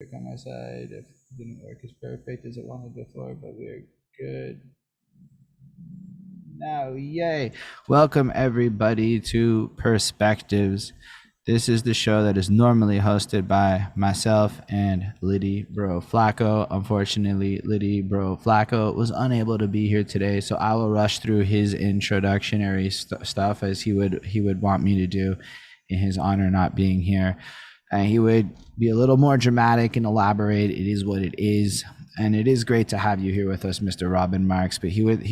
On my side, if it didn't work as perfect as it wanted before, but we're good now. Yay! Welcome everybody to Perspectives. This is the show that is normally hosted by myself and Liddy Bro Flacco. Unfortunately, Liddy Bro Flacco was unable to be here today, so I will rush through his introductionary stuff as he would want me to do in his honor not being here. And he would be a little more dramatic and elaborate. It is what it is. And it is great to have you here with us, Mr. Robbin Marx. But he would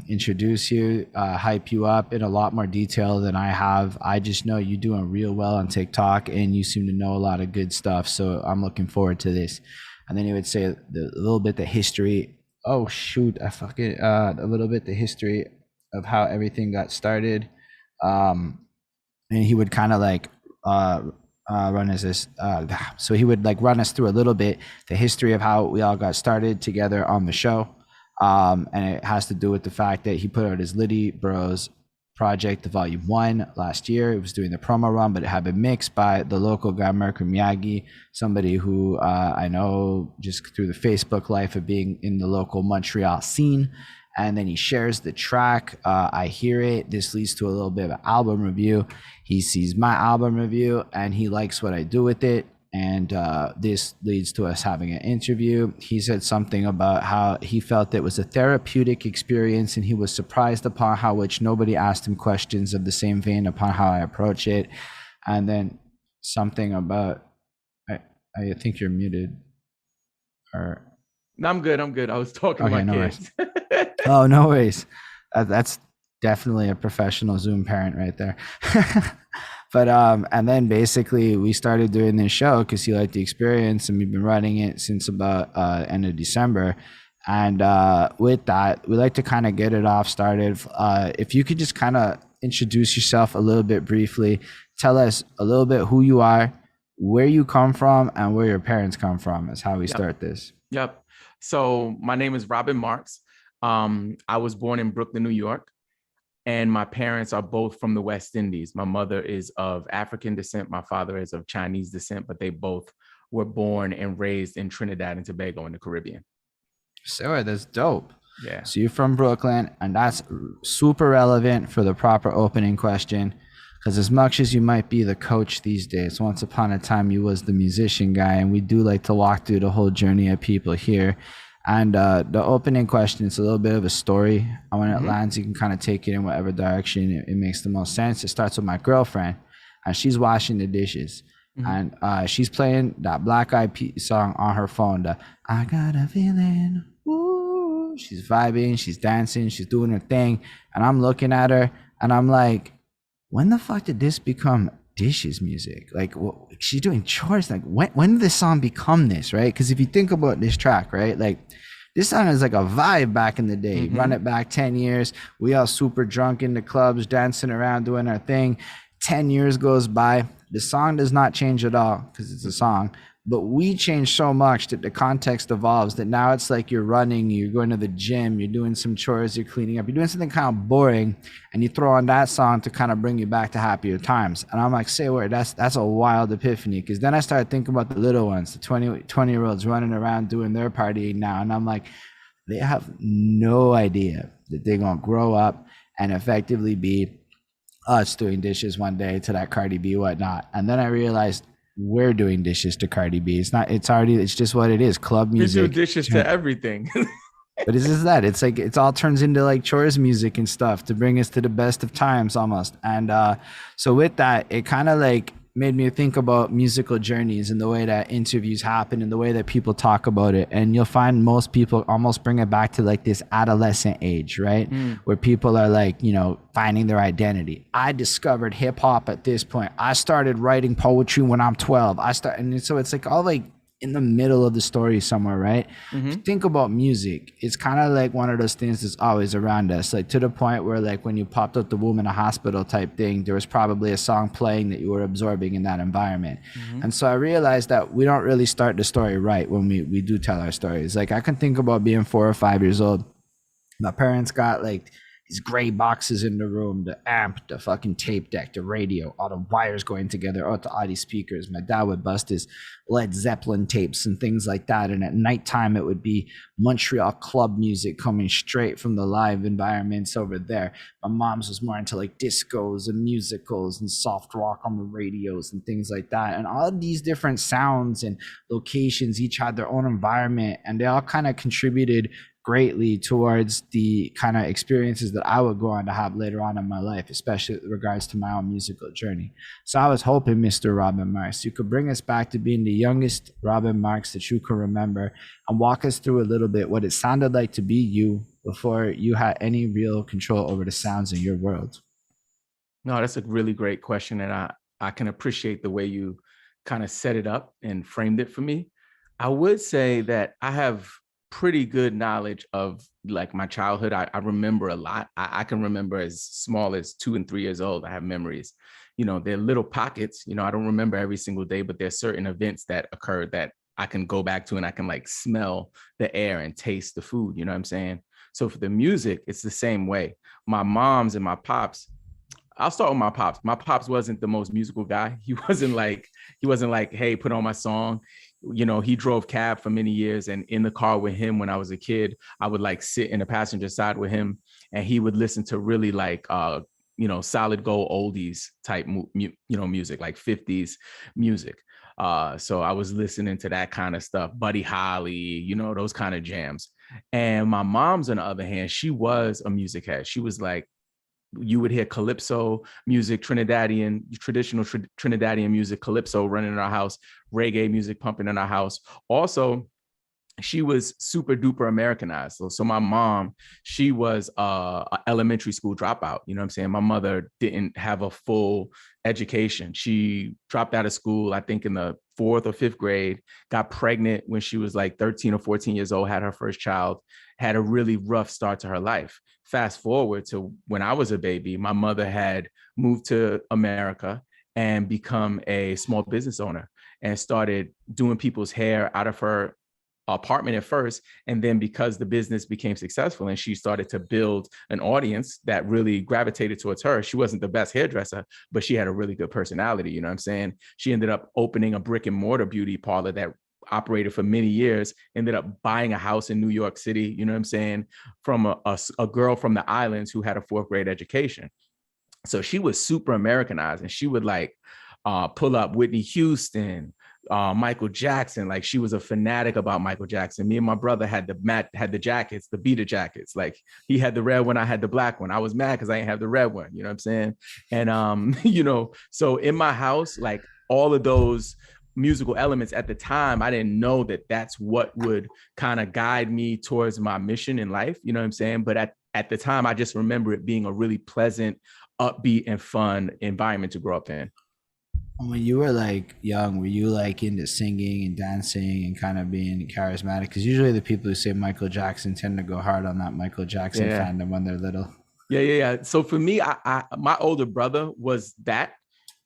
introduce you, hype you up in a lot more detail than I have. I just know you're doing real well on TikTok, and you seem to know a lot of good stuff. So I'm looking forward to this. And then he would say a little bit the history. Oh shoot, a little bit the history of how everything got started. And he would kind of like so he would like run us through a little bit the history of how we all got started together on the show, and it has to do with the fact that he put out his Liddy Bros project, the volume 1, last year. It was doing the promo run, but it had been mixed by the local guy Mercury Miyagi, somebody who I know just through the Facebook life of being in the local Montreal scene. And then he shares the track. I hear it. This leads to a little bit of an album review. He sees my album review and he likes what I do with it. And this leads to us having an interview. He said something about how he felt it was a therapeutic experience, and he was surprised upon how much nobody asked him questions of the same vein upon how I approach it. And then something about, I think you're muted. Or No, I'm good. I was talking to my kids. Oh, no worries. That's definitely a professional Zoom parent right there. But and then basically we started doing this show because he liked the experience, and we've been running it since about end of December. And with that, we like to kind of get it off started. If you could just kind of introduce yourself a little bit briefly, tell us a little bit who you are, where you come from, and where your parents come from is how we start this. Yep. So my name is Robbin Marx. I was born in Brooklyn, New York, and my parents are both from the West Indies. My mother is of African descent. My father is of Chinese descent, but they both were born and raised in Trinidad and Tobago in the Caribbean. So that's dope. Yeah. So you're from Brooklyn, and that's super relevant for the proper opening question. Because as much as you might be the coach these days, once upon a time you was the musician guy, and we do like to walk through the whole journey of people here. And the opening question is a little bit of a story. And when it lands, you can kind of take it in whatever direction it makes the most sense. It starts with my girlfriend, and she's washing the dishes. And she's playing that Black Eyed Peas song on her phone, the I Got a Feeling. Woo. She's vibing, she's dancing, she's doing her thing. And I'm looking at her, and I'm like, when the fuck did this become dishes music? Like, she's doing chores. Like, when did this song become this, right? Because if you think about this track, right, like this song is like a vibe back in the day. Run it back 10 years. We all super drunk in the clubs, dancing around, doing our thing. 10 years goes by. The song does not change at all because it's a song. But we change so much that the context evolves, that now it's like you're running, you're going to the gym, you're doing some chores, you're cleaning up, you're doing something kind of boring, and you throw on that song to kind of bring you back to happier times. And I'm like, say word, that's a wild epiphany. Because then I started thinking about the little ones, the 20-year-olds running around doing their partying now. And I'm like, they have no idea that they're going to grow up and effectively be us doing dishes one day to that Cardi B whatnot. And then I realized, we're doing dishes to Cardi B. It's just what it is. Club music. We do dishes to everything. But it's just that. It's like, it's all turns into like chores music and stuff to bring us to the best of times almost. And so with that, it kind of like made me think about musical journeys and the way that interviews happen and the way that people talk about it. And you'll find most people almost bring it back to like this adolescent age, right? Where people are like, you know, finding their identity. I discovered hip hop at this point. I started writing poetry when I'm 12. And so it's like all like in the middle of the story somewhere, right? Think about music. It's kind of like one of those things that's always around us, like to the point where like when you popped out the womb in a hospital type thing, there was probably a song playing that you were absorbing in that environment. And so I realized that we don't really start the story right when we do tell our stories. Like I can think about being 4 or 5 years old. My parents got like these gray boxes in the room, the amp, the fucking tape deck, the radio, all the wires going together, out to all these speakers. My dad would bust his Led Zeppelin tapes and things like that. And at nighttime, it would be Montreal club music coming straight from the live environments over there. My mom's was more into like discos and musicals and soft rock on the radios and things like that. And all of these different sounds and locations each had their own environment, and they all kind of contributed greatly towards the kind of experiences that I would go on to have later on in my life, especially with regards to my own musical journey. So I was hoping, Mr. Robbin Marx, you could bring us back to being the youngest Robbin Marx that you can remember and walk us through a little bit what it sounded like to be you before you had any real control over the sounds in your world. No, that's a really great question. And I can appreciate the way you kind of set it up and framed it for me. I would say that I have pretty good knowledge of like my childhood. I remember a lot. I can remember as small as 2 and 3 years old. I have memories, they're little pockets, I don't remember every single day, but there's certain events that occurred that I can go back to, and I can like smell the air and taste the food. You know what I'm saying? So for the music, it's the same way. My moms and my pops, I'll start with my pops. My pops wasn't the most musical guy. He wasn't like, hey, put on my song. He drove cab for many years, and in the car with him when I was a kid, I would like sit in the passenger side with him, and he would listen to really like, solid gold oldies type, music, like 50s music. So I was listening to that kind of stuff, Buddy Holly, those kind of jams. And my mom's, on the other hand, she was a music head. She was like, you would hear calypso music, traditional Trinidadian music, calypso running in our house, reggae music pumping in our house. Also, she was super duper Americanized. So my mom, she was a elementary school dropout. You know what I'm saying? My mother didn't have a full education. She dropped out of school, I think in the 4th or 5th grade, got pregnant when she was like 13 or 14 years old, had her first child, had a really rough start to her life. Fast forward to when I was a baby, my mother had moved to America and become a small business owner and started doing people's hair out of her apartment at first. And then because the business became successful and she started to build an audience that really gravitated towards her, she wasn't the best hairdresser, but she had a really good personality. You know what I'm saying? She ended up opening a brick and mortar beauty parlor that operated for many years, ended up buying a house in New York City, you know what I'm saying, from a girl from the islands who had a 4th grade education. So she was super Americanized, and she would like pull up Whitney Houston, Michael Jackson. Like she was a fanatic about Michael Jackson. Me and my brother had the jackets, the beater jackets. Like he had the red one, I had the black one. I was mad because I didn't have the red one. You know what I'm saying? And so in my house, like all of those musical elements at the time, I didn't know that that's what would kind of guide me towards my mission in life. You know what I'm saying? But at the time, I just remember it being a really pleasant, upbeat, and fun environment to grow up in. When you were like young, were you like into singing and dancing and kind of being charismatic? Because usually the people who say Michael Jackson tend to go hard on that Michael Jackson fandom when they're little. Yeah. So for me, my older brother was that.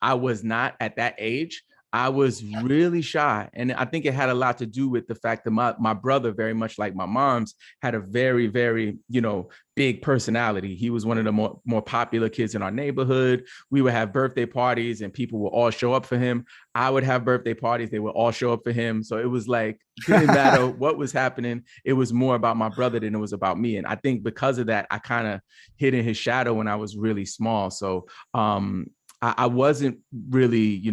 I was not at that age. I was really shy. And I think it had a lot to do with the fact that my brother, very much like my mom's, had a very, very, big personality. He was one of the more popular kids in our neighborhood. We would have birthday parties and people would all show up for him. I would have birthday parties. They would all show up for him. So it was like, it didn't matter what was happening. It was more about my brother than it was about me. And I think because of that, I kind of hid in his shadow when I was really small. So, I wasn't really,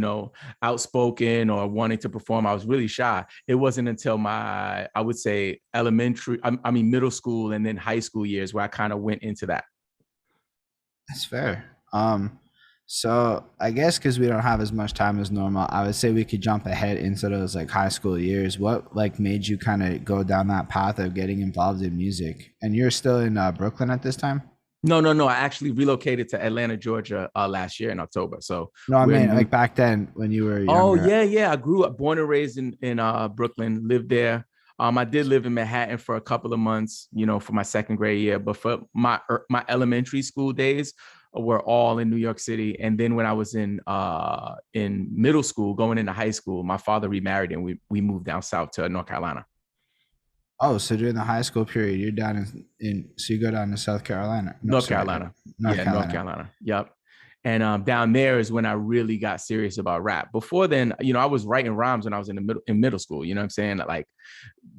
outspoken or wanting to perform. I was really shy. It wasn't until my, I would say, middle school and then high school years where I kind of went into that. That's fair. So I guess because we don't have as much time as normal, I would say we could jump ahead into those like high school years. What like made you kind of go down that path of getting involved in music? And you're still in Brooklyn at this time? No. I actually relocated to Atlanta, Georgia last year in October. So No, I mean like back then when you were oh younger. yeah. I grew up, born and raised in Brooklyn, lived there. I did live in Manhattan for a couple of months, for my 2nd grade year. But for my elementary school days were all in New York City. And then when I was in middle school, going into high school, my father remarried and we moved down south to North Carolina. Oh, so during the high school period, you're down in so you go down to South Carolina. No, North sorry, Carolina. North Yeah, North Carolina. Carolina. Yep. And down there is when I really got serious about rap. Before then, I was writing rhymes when I was in middle school. You know what I'm saying? Like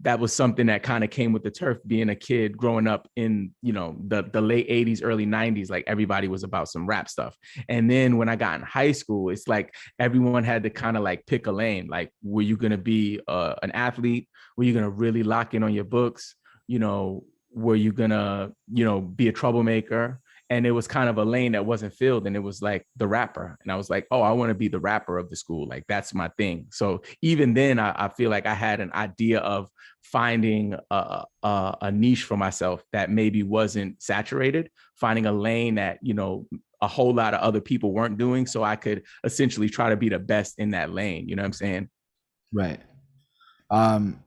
that was something that kind of came with the turf. Being a kid growing up in the late '80s, early '90s, like everybody was about some rap stuff. And then when I got in high school, it's like everyone had to kind of like pick a lane. Like, were you gonna be an athlete? Were you gonna really lock in on your books? You know, were you gonna be a troublemaker? And it was kind of a lane that wasn't filled, and it was like the rapper. And I was like, oh, I want to be the rapper of the school. Like that's my thing. So even then I feel like I had an idea of finding a niche for myself that maybe wasn't saturated, finding a lane that a whole lot of other people weren't doing, so I could essentially try to be the best in that lane. You know what I'm saying? Right.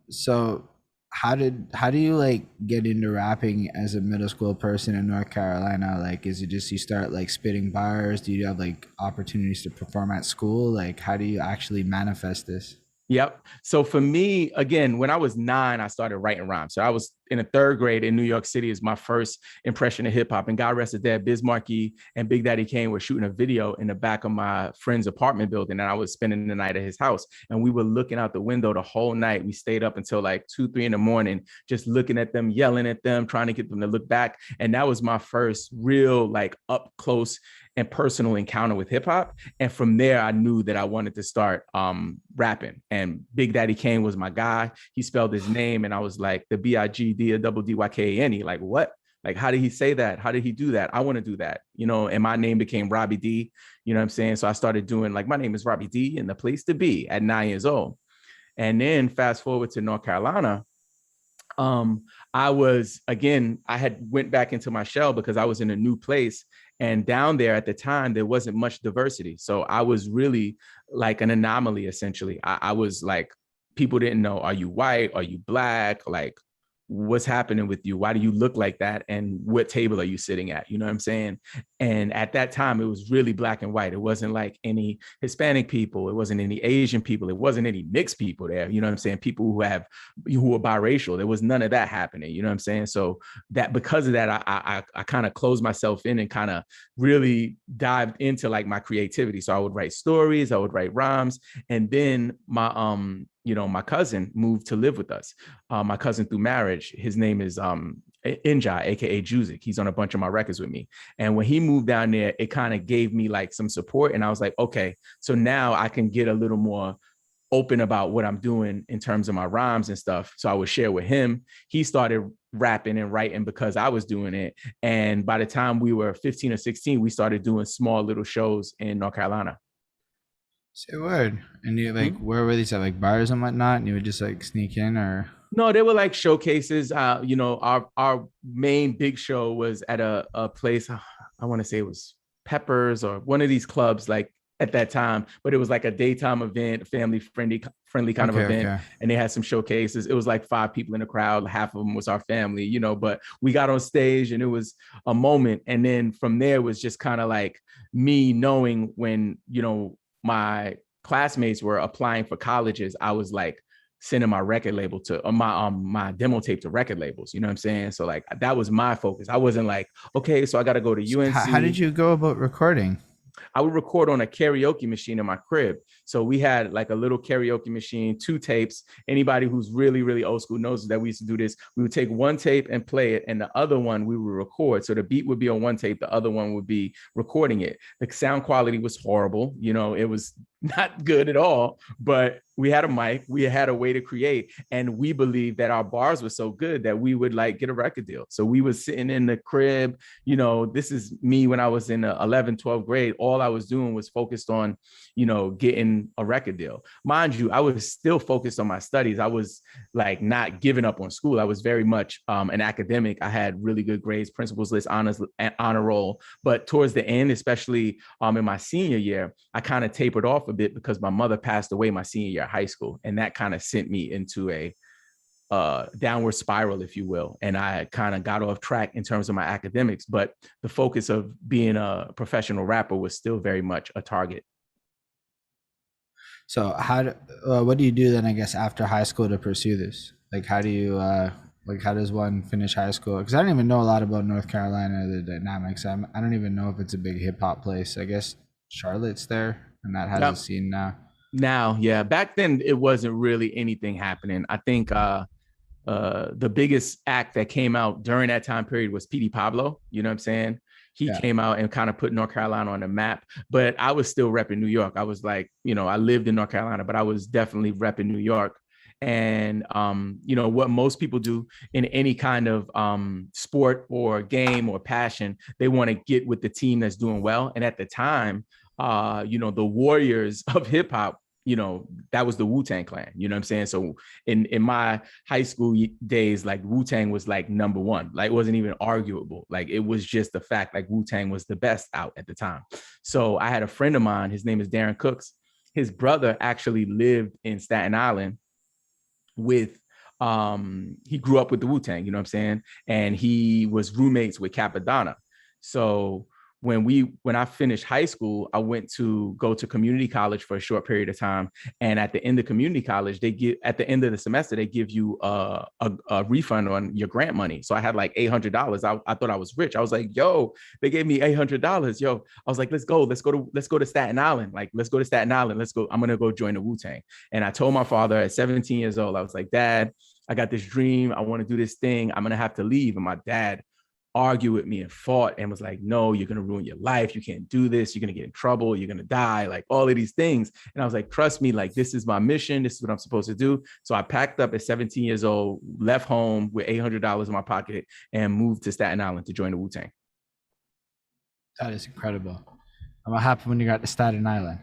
So how do you like get into rapping as a middle school person in North Carolina? Like, is it just you start like spitting bars? Do you have like opportunities to perform at school? Like, how do you actually manifest this? Yep. So for me, again, when I was 9, I started writing rhymes. So I was in the 3rd grade in New York City is my first impression of hip hop. And God rest his dead, Biz Markie and Big Daddy Kane were shooting a video in the back of my friend's apartment building. And I was spending the night at his house. And we were looking out the window the whole night. We stayed up until like 2, 3 in the morning, just looking at them, yelling at them, trying to get them to look back. And that was my first real like up close and personal encounter with hip hop. And from there, I knew that I wanted to start rapping. And Big Daddy Kane was my guy. He spelled his name, and I was like, the BIGDDYKANE. Like, what? Like, how did he say that? How did he do that? I want to do that, and my name became Robbie D. You know what I'm saying? So I started doing like, my name is Robbie D and the place to be at 9 years old. And then fast forward to North Carolina, I was, again, I had went back into my shell because I was in a new place. And down there at the time, there wasn't much diversity. So I was really like an anomaly, essentially. I was like, people didn't know, are you white? Are you black? Like, what's happening with you? Why do you look like that? And what table are you sitting at? You know what I'm saying? And at that time, it was really black and white. It wasn't like any Hispanic people. It wasn't any Asian people. It wasn't any mixed people there. You know what I'm saying? People who are biracial. There was none of that happening. You know what I'm saying? So that because of that, I kind of closed myself in and kind of really dived into like my creativity. So I would write stories, I would write rhymes, and then my cousin moved to live with us. My cousin through marriage, his name is Injai, aka Juzik. He's on a bunch of my records with me. And when he moved down there, it kind of gave me like some support. And I was like, okay, so now I can get a little more open about what I'm doing in terms of my rhymes and stuff. So I would share with him. He started rapping and writing because I was doing it. And by the time we were 15 or 16, we started doing small little shows in North Carolina. Say a word. And you like, Hmm? where were these at, like bars and whatnot? And you would just like sneak in, or No, they were like showcases. Our main big show was at a place. I want to say it was Peppers or one of these clubs, like at that time. But it was like a daytime event, family friendly kind of okay, event, okay. and they had some showcases. It was like 5 people in the crowd. Half of them was our family, But we got on stage, and it was a moment. And then from there was just kind of like me knowing when my classmates were applying for colleges. I was like sending my record label to my demo tape to record labels. You know what I'm saying? So like that was my focus. I wasn't like, okay, so I got to go to So how did UNC. you go about recording? I would record on a karaoke machine in my crib. So we had like a little karaoke machine, 2 tapes. Anybody who's really, really old school knows that we used to do this. We would take one tape and play it, and the other one we would record. So the beat would be on one tape, the other one would be recording it. The sound quality was horrible. It was not good at all, but we had a mic, we had a way to create, and we believed that our bars were so good that we would like get a record deal. So we was sitting in the crib. This is me when I was in the 11th, 12th grade. All I was doing was focused on, getting a record deal. Mind you, I was still focused on my studies. I was like not giving up on school. I was very much an academic. I had really good grades, principals list, honor roll. But towards the end, especially in my senior year, I kind of tapered off a bit because my mother passed away my senior year of high school. And that kind of sent me into a downward spiral, if you will. And I kind of got off track in terms of my academics, but the focus of being a professional rapper was still very much a target. So what do you do then, I guess, after high school to pursue this? Like, how do you Like, how does one finish high school? Because I don't even know a lot about North Carolina, the dynamics. I don't even know if it's a big hip hop place. I guess Charlotte's there, and that has a Yep. scene now. Now, yeah, back then it wasn't really anything happening. I think the biggest act that came out during that time period was PD Pablo. You know what I'm saying? He Yeah. came out and kind of put North Carolina on the map, but I was still repping New York. I was like, I lived in North Carolina, but I was definitely repping New York. And what most people do in any kind of sport or game or passion, they want to get with the team that's doing well. And at the time, the warriors of hip hop, that was the Wu-Tang Clan. You know what I'm saying? So in my high school days, like Wu-Tang was like number one. Like it wasn't even arguable. Like it was just the fact like Wu-Tang was the best out at the time. So I had a friend of mine, his name is Darren Cooks. His brother actually lived in Staten Island with he grew up with the Wu-Tang, you know what I'm saying? And he was roommates with Capadonna. So when I finished high school, I went to go to community college for a short period of time. And at the end of community college, at the end of the semester, they give you a refund on your grant money. So I had like $800. I thought I was rich. I was like, yo, they gave me $800. Yo, I was like, let's go to Staten Island. Like, let's go to Staten Island. Let's go. I'm going to go join the Wu-Tang. And I told my father at 17 years old, I was like, Dad, I got this dream. I want to do this thing. I'm going to have to leave. And my dad argue with me and fought and was like, no, you're going to ruin your life. You can't do this. You're going to get in trouble. You're going to die, like all of these things. And I was like, trust me, like this is my mission. This is what I'm supposed to do. So I packed up at 17 years old, left home with $800 in my pocket and moved to Staten Island to join the Wu-Tang. That is incredible. And what happened when you got to Staten Island?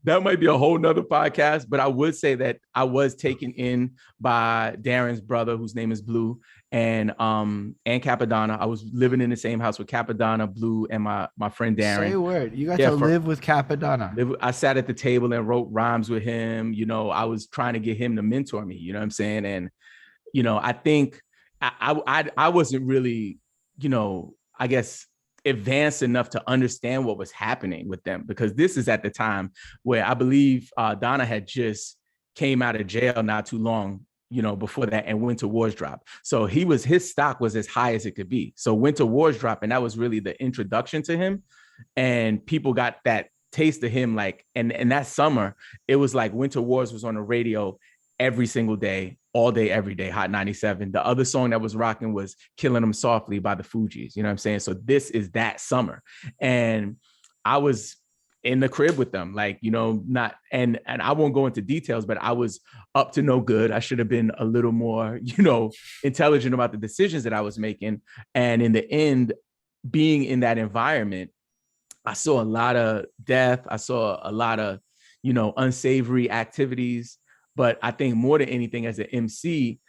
That might be a whole nother podcast, but I would say that I was taken in by Darren's brother, whose name is Blue, and Capadonna. I was living in the same house with Capadonna, Blue, and my friend Darren. Say a word. You got to live with Capadonna. I sat at the table and wrote rhymes with him. I was trying to get him to mentor me. You know what I'm saying? And I think I wasn't really, I guess, advanced enough to understand what was happening with them, because this is at the time where I believe Donna had just came out of jail not too long, before that, and Winter Wars dropped. So his stock was as high as it could be. So Winter Wars dropped, and that was really the introduction to him. And people got that taste of him, like, and that summer, it was like Winter Wars was on the radio every single day, all day, every day, Hot 97. The other song that was rocking was Killing Them Softly by the Fugees. You know what I'm saying? So this is that summer. And I was in the crib with them, like, not, and I won't go into details, but I was up to no good. I should have been a little more, intelligent about the decisions that I was making. And in the end, being in that environment, I saw a lot of death. I saw a lot of, unsavory activities. But I think more than anything, as an MC,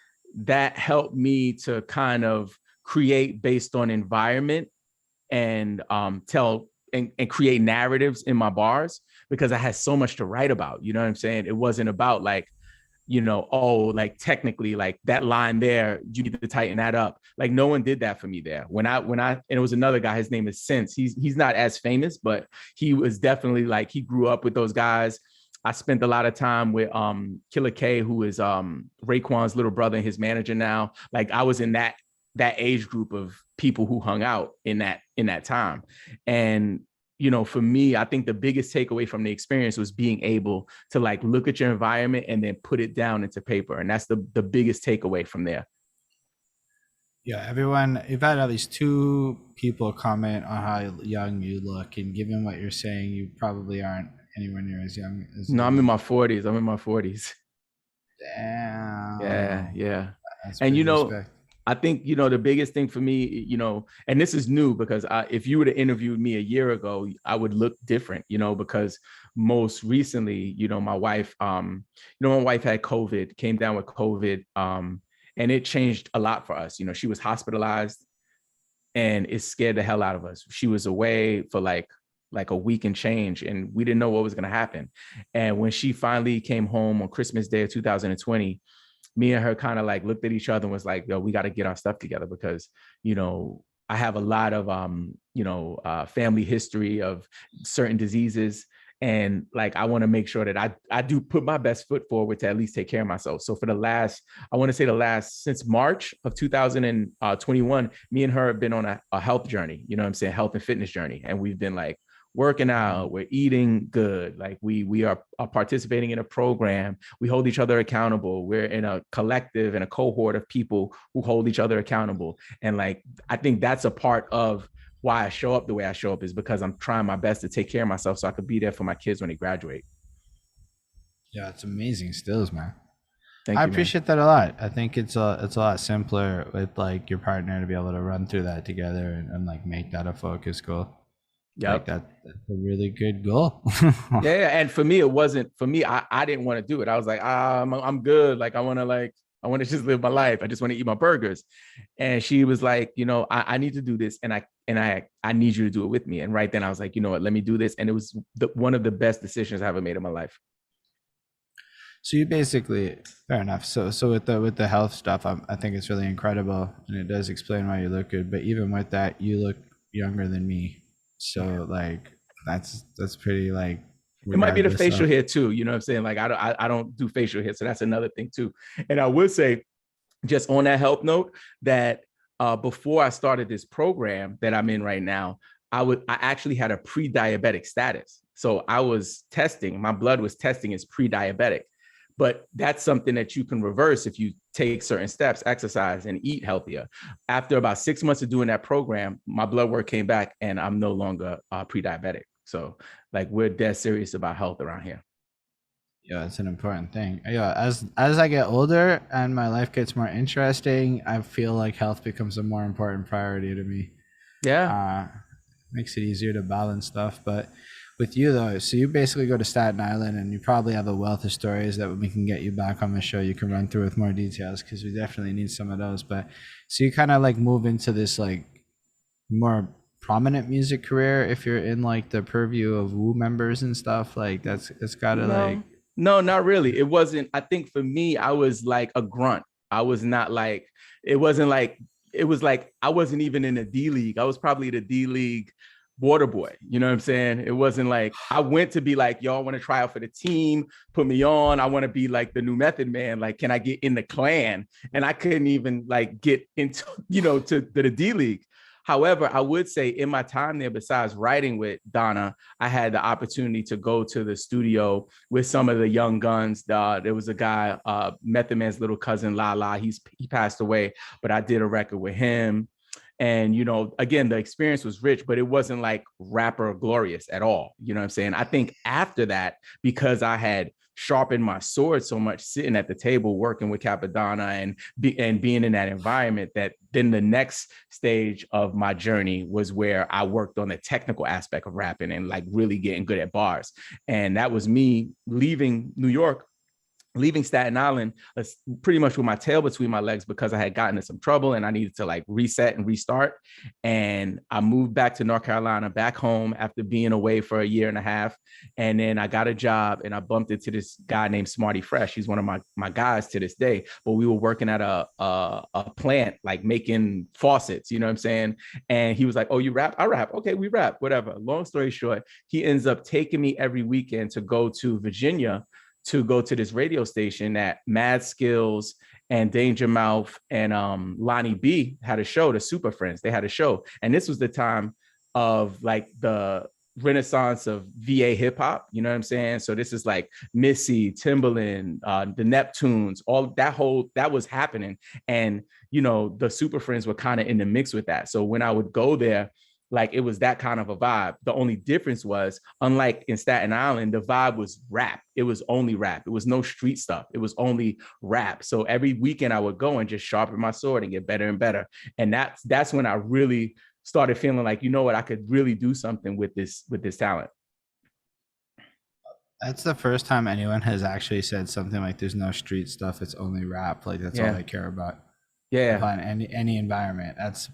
that helped me to kind of create based on environment and tell and create narratives in my bars, because I had so much to write about. You know what I'm saying? It wasn't about like, like technically like that line there, you need to tighten that up. Like no one did that for me there. When I and it was another guy, his name is Sense. He's not as famous, but he was definitely like, he grew up with those guys. I spent a lot of time with Killer K, who is Raekwon's little brother and his manager now. Like I was in that age group of people who hung out in that time. And, for me, I think the biggest takeaway from the experience was being able to like look at your environment and then put it down into paper. And that's the biggest takeaway from there. Yeah, everyone, you've had at least 2 people comment on how young you look, and given what you're saying, you probably aren't anywhere near as young as. No, I'm in my 40s. Damn. Yeah. And respect. I think, the biggest thing for me, and this is new, because if you would have interviewed me a year ago, I would look different, because most recently, my wife, my wife had COVID, came down with COVID, and it changed a lot for us. She was hospitalized, and it scared the hell out of us. She was away for like a week and change, and we didn't know what was going to happen. And when she finally came home on Christmas Day of 2020, me and her kind of like looked at each other and was like, yo, we got to get our stuff together, because, I have a lot of, family history of certain diseases. And like, I want to make sure that I do put my best foot forward to at least take care of myself. So for the last, I want to say the last, since March of 2021, me and her have been on a health journey, you know what I'm saying? Health and fitness journey. And we've been like working out, we're eating good. Like we are participating in a program. We hold each other accountable. We're in a collective and a cohort of people who hold each other accountable. And like, I think that's a part of why I show up the way I show up, is because I'm trying my best to take care of myself so I could be there for my kids when they graduate. Yeah, it's amazing stills, man. I Thank you, man. appreciate that a lot. I think it's a lot simpler with like your partner to be able to run through that together and like make that a focus goal. Like Yep. that's a really good goal. Yeah, and for me, it wasn't for me. I didn't want to do it. I was like, I'm good. I want to just live my life. I just want to eat my burgers. And she was like, I need to do this, and I need you to do it with me. And right then, I was like, you know what? Let me do this. And it was one of the best decisions I ever made in my life. So you basically, fair enough. So with the health stuff, I think it's really incredible, and it does explain why you look good. But even with that, you look younger than me. So like that's pretty like It might be the regardless facial of. hair too. You know what I'm saying? Like I don't do facial hair, so that's another thing too. And I would say, just on that health note, that before I started this program that I'm in right now, I actually had a pre-diabetic status. So I was testing, my blood was testing as pre-diabetic. But that's something that you can reverse if you take certain steps, exercise, and eat healthier. After about 6 months of doing that program, my blood work came back and I'm no longer pre-diabetic. So like, we're dead serious about health around here. Yeah, it's an important thing. Yeah, as I get older and my life gets more interesting, I feel like health becomes a more important priority to me. Yeah. Uh, Makes it easier to balance stuff. But with you though, so you basically go to Staten Island, and you probably have a wealth of stories that when we can get you back on the show, you can run through with more details because we definitely need some of those. But so you kind of like move into this like more prominent music career if you're in like the purview of Wu members and stuff. Like that's it's gotta like. No, no, not really. It wasn't, I think for me, I was like a grunt. I was not like, it wasn't like, it was like, I wasn't even in the D League. I was probably the D League water boy. You know what I'm saying? It wasn't like, I went to be like, y'all want to try out for the team, put me on. I want to be like the new Method Man. Like, can I get in the clan? And I couldn't even like get into, to the D League. However, I would say in my time there, besides writing with Donna, I had the opportunity to go to the studio with some of the young guns. There was a guy, Method Man's little cousin, Lala. He passed away, but I did a record with him. And, again, the experience was rich, but it wasn't like rapper glorious at all. You know what I'm saying? I think after that, because I had sharpened my sword so much sitting at the table working with Capadonna and being in that environment, that then the next stage of my journey was where I worked on the technical aspect of rapping and like really getting good at bars. And that was me leaving New York, leaving Staten Island pretty much with my tail between my legs, because I had gotten in some trouble and I needed to like reset and restart. And I moved back to North Carolina, back home, after being away for a year and a half. And then I got a job and I bumped into this guy named Smarty Fresh. He's one of my guys to this day, but we were working at a plant, like making faucets, you know what I'm saying? And he was like, "Oh, you rap?" "I rap." "Okay, we rap," whatever. Long story short, he ends up taking me every weekend to go to Virginia to go to this radio station that Mad Skills and Danger Mouth and Lonnie B had a show, the Super Friends. They had a show. And this was the time of like the renaissance of VA hip hop, you know what I'm saying? So this is like Missy, Timbaland, the Neptunes, all that was happening. And, the Super Friends were kind of in the mix with that. So when I would go there, like it was that kind of a vibe. The only difference was, unlike in Staten Island, the vibe was rap. It was only rap. It was no street stuff. It was only rap. So every weekend I would go and just sharpen my sword and get better and better. And that's when I really started feeling like, you know what, I could really do something with this talent. That's the first time anyone has actually said something like there's no street stuff, it's only rap. Like that's all Yeah. I care about. Yeah. Upon any environment. That's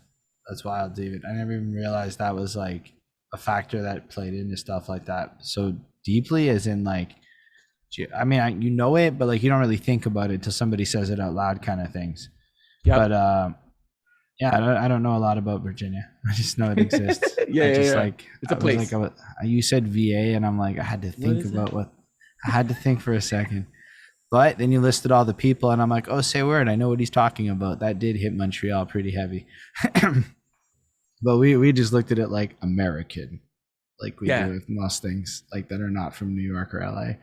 wild, David. I never even realized that was like a factor that played into stuff like that so deeply, as in like, I mean, you know it, but like you don't really think about it until somebody says it out loud, kind of things. But Yep. Yeah, I don't know a lot about Virginia. I just know it exists. Yeah, I yeah, just yeah. like It's a I was like place. you said VA, and I'm like I had to What think is it? about what I had to think for a second. But then you listed all the people, and I'm like, oh, say word, I know what he's talking about. That did hit Montreal pretty heavy. But we just looked at it like American, like we do Yeah. with most things like that are not from New York or LA.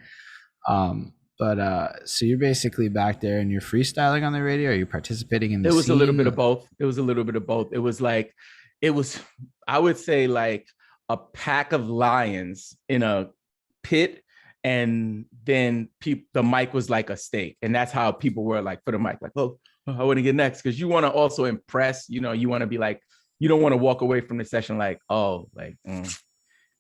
But so you're basically back there and you're freestyling on the radio. Are you participating in the It was a little bit of scene? both. It was a little bit of both. It was like, it was, I would say, like a pack of lions in a pit. And then the mic was like a steak. And that's how people were like for the mic, like, oh, I want to get next. Cause you want to also impress, you want to be like, you don't want to walk away from the session like, oh, like,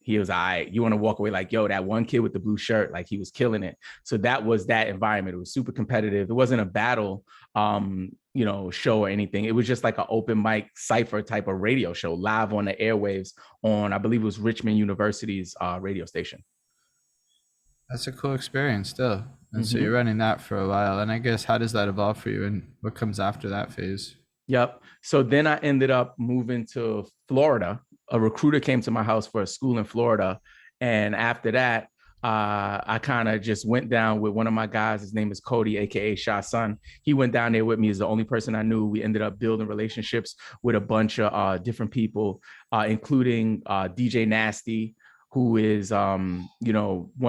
he was all right. You want to walk away like, yo, that one kid with the blue shirt, like he was killing it. So that was that environment. It was super competitive. It wasn't a battle, show or anything. It was just like an open mic cipher type of radio show live on the airwaves on, I believe it was Richmond University's radio station. That's a cool experience still. And so you're Mm-hmm. running that for a while. And I guess how does that evolve for you and what comes after that phase? Yep. So then I ended up moving to Florida. A recruiter came to my house for a school in Florida. And after that, I kind of just went down with one of my guys. His name is Cody, aka Shah Sun. He went down there with me. He's the only person I knew. We ended up building relationships with a bunch of different people, including DJ Nasty, who is one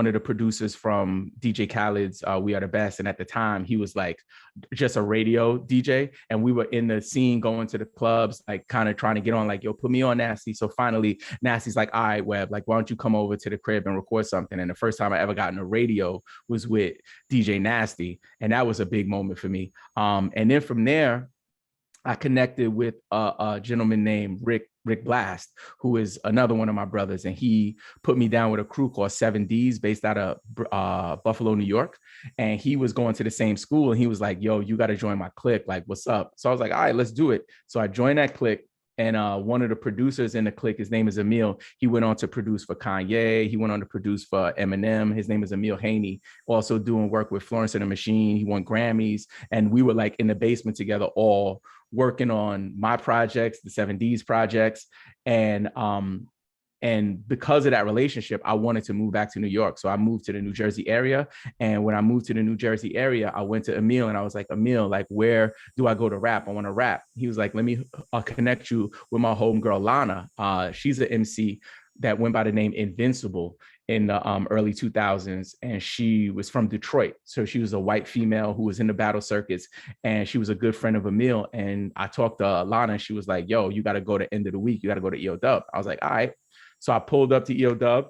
of the producers from DJ Khaled's We Are the Best. And at the time, he was like just a radio DJ. And we were in the scene going to the clubs, like kind of trying to get on, like, yo, put me on, Nasty. So finally, Nasty's like, all right, Webb, like, why don't you come over to the crib and record something? And the first time I ever got in the radio was with DJ Nasty. And that was a big moment for me. And then from there, I connected with a gentleman named Rick Blast, who is another one of my brothers, and he put me down with a crew called 7Ds based out of Buffalo, New York. And he was going to the same school, and he was like, yo, you got to join my clique. Like, what's up? So I was like, all right, let's do it. So I joined that clique. And one of the producers in the clique, his name is Emil. He went on to produce for Kanye. He went on to produce for Eminem. His name is Emil Haney, also doing work with Florence and the Machine. He won Grammys. And we were like in the basement together, all working on my projects, the 7Ds projects. And because of that relationship, I wanted to move back to New York. So I moved to the New Jersey area. And when I moved to the New Jersey area, I went to Emil and I was like, Emil, like, where do I go to rap? I want to rap. He was like, let me connect you with my homegirl, Lana. She's an MC that went by the name Invincible in the early 2000s. And she was from Detroit. So she was a white female who was in the battle circuits. And she was a good friend of Emil. And I talked to Lana and she was like, yo, you got to go to end of the week. You got to go to EO Dub. I was like, all right. So I pulled up to EO Dub.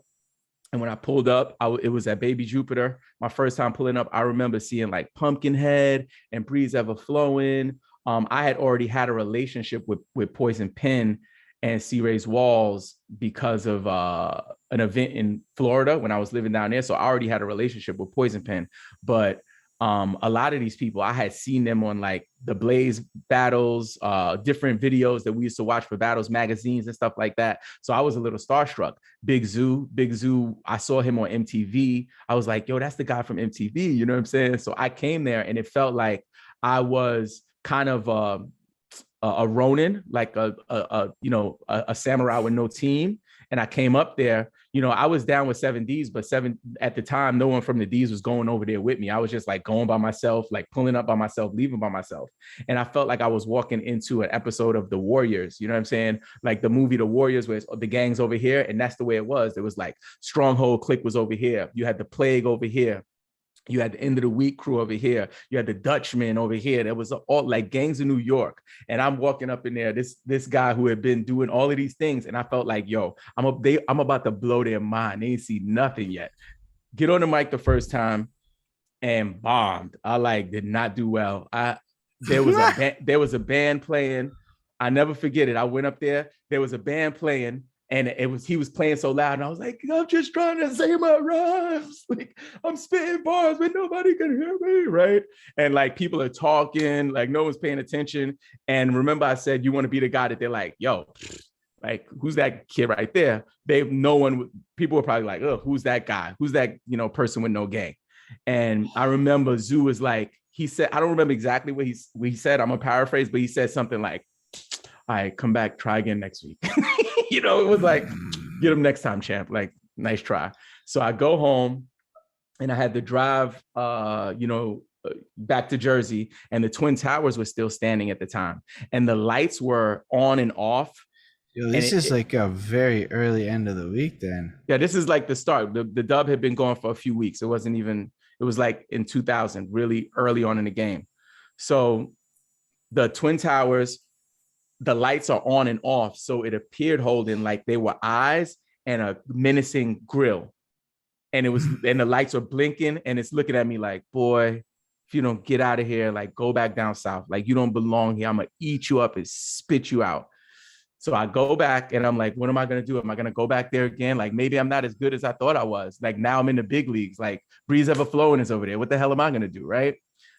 And when I pulled up, it was at Baby Jupiter. My first time pulling up, I remember seeing like Pumpkinhead and Breeze Ever Flowing. I had already had a relationship with Poison Pen and C. Ray's Walls because of an event in Florida when I was living down there. So I already had a relationship with Poison Pen. But a lot of these people, I had seen them on like the Blaze battles, different videos that we used to watch for battles, magazines and stuff like that. So I was a little starstruck. Big Zoo, I saw him on MTV. I was like, yo, that's the guy from MTV. You know what I'm saying? So I came there and it felt like I was kind of a Ronin, like a samurai with no team. And I came up there, I was down with 7Ds, but at the time, no one from the Ds was going over there with me. I was just like going by myself, like pulling up by myself, leaving by myself. And I felt like I was walking into an episode of The Warriors, you know what I'm saying? Like the movie The Warriors, where the gang's over here. And that's the way it was. It was like Stronghold Clique was over here. You had the Plague over here. You had the End of the Week crew over here. You had the Dutchman over here. There was all like gangs in New York. And I'm walking up in there, this guy who had been doing all of these things. And I felt like, yo, I'm about to blow their mind. They ain't see nothing yet. Get on the mic the first time and bombed. I like did not do well. There was a band playing. I never forget it. I went up there. There was a band playing. And he was playing so loud, and I was like, I'm just trying to say my rhymes. Like, I'm spitting bars, but nobody can hear me, right? And like people are talking, like no one's paying attention. And remember, I said you want to be the guy that they're like, yo, like who's that kid right there? People were probably like, oh, who's that guy? Who's that person with no gang? And I remember Zoo was like, he said, I don't remember exactly what he said. I'm gonna paraphrase, but he said something like, all right, come back, try again next week. It was like, get him next time, champ. Like, nice try. So I go home and I had to drive, back to Jersey, and the Twin Towers were still standing at the time, and the lights were on and off. Yo, this is like a very early end of the week then. Yeah, this is like the start. The dub had been going for a few weeks. It was like in 2000, really early on in the game. So the Twin Towers, the lights are on and off. So it appeared, Holden, like they were eyes and a menacing grill. And and the lights are blinking, and it's looking at me like, boy, if you don't get out of here, like go back down south. Like you don't belong here. I'm gonna eat you up and spit you out. So I go back and I'm like, what am I going to do? Am I going to go back there again? Like, maybe I'm not as good as I thought I was. Like, now I'm in the big leagues. Like, Breeze Ever Flowing is over there. What the hell am I going to do? Right.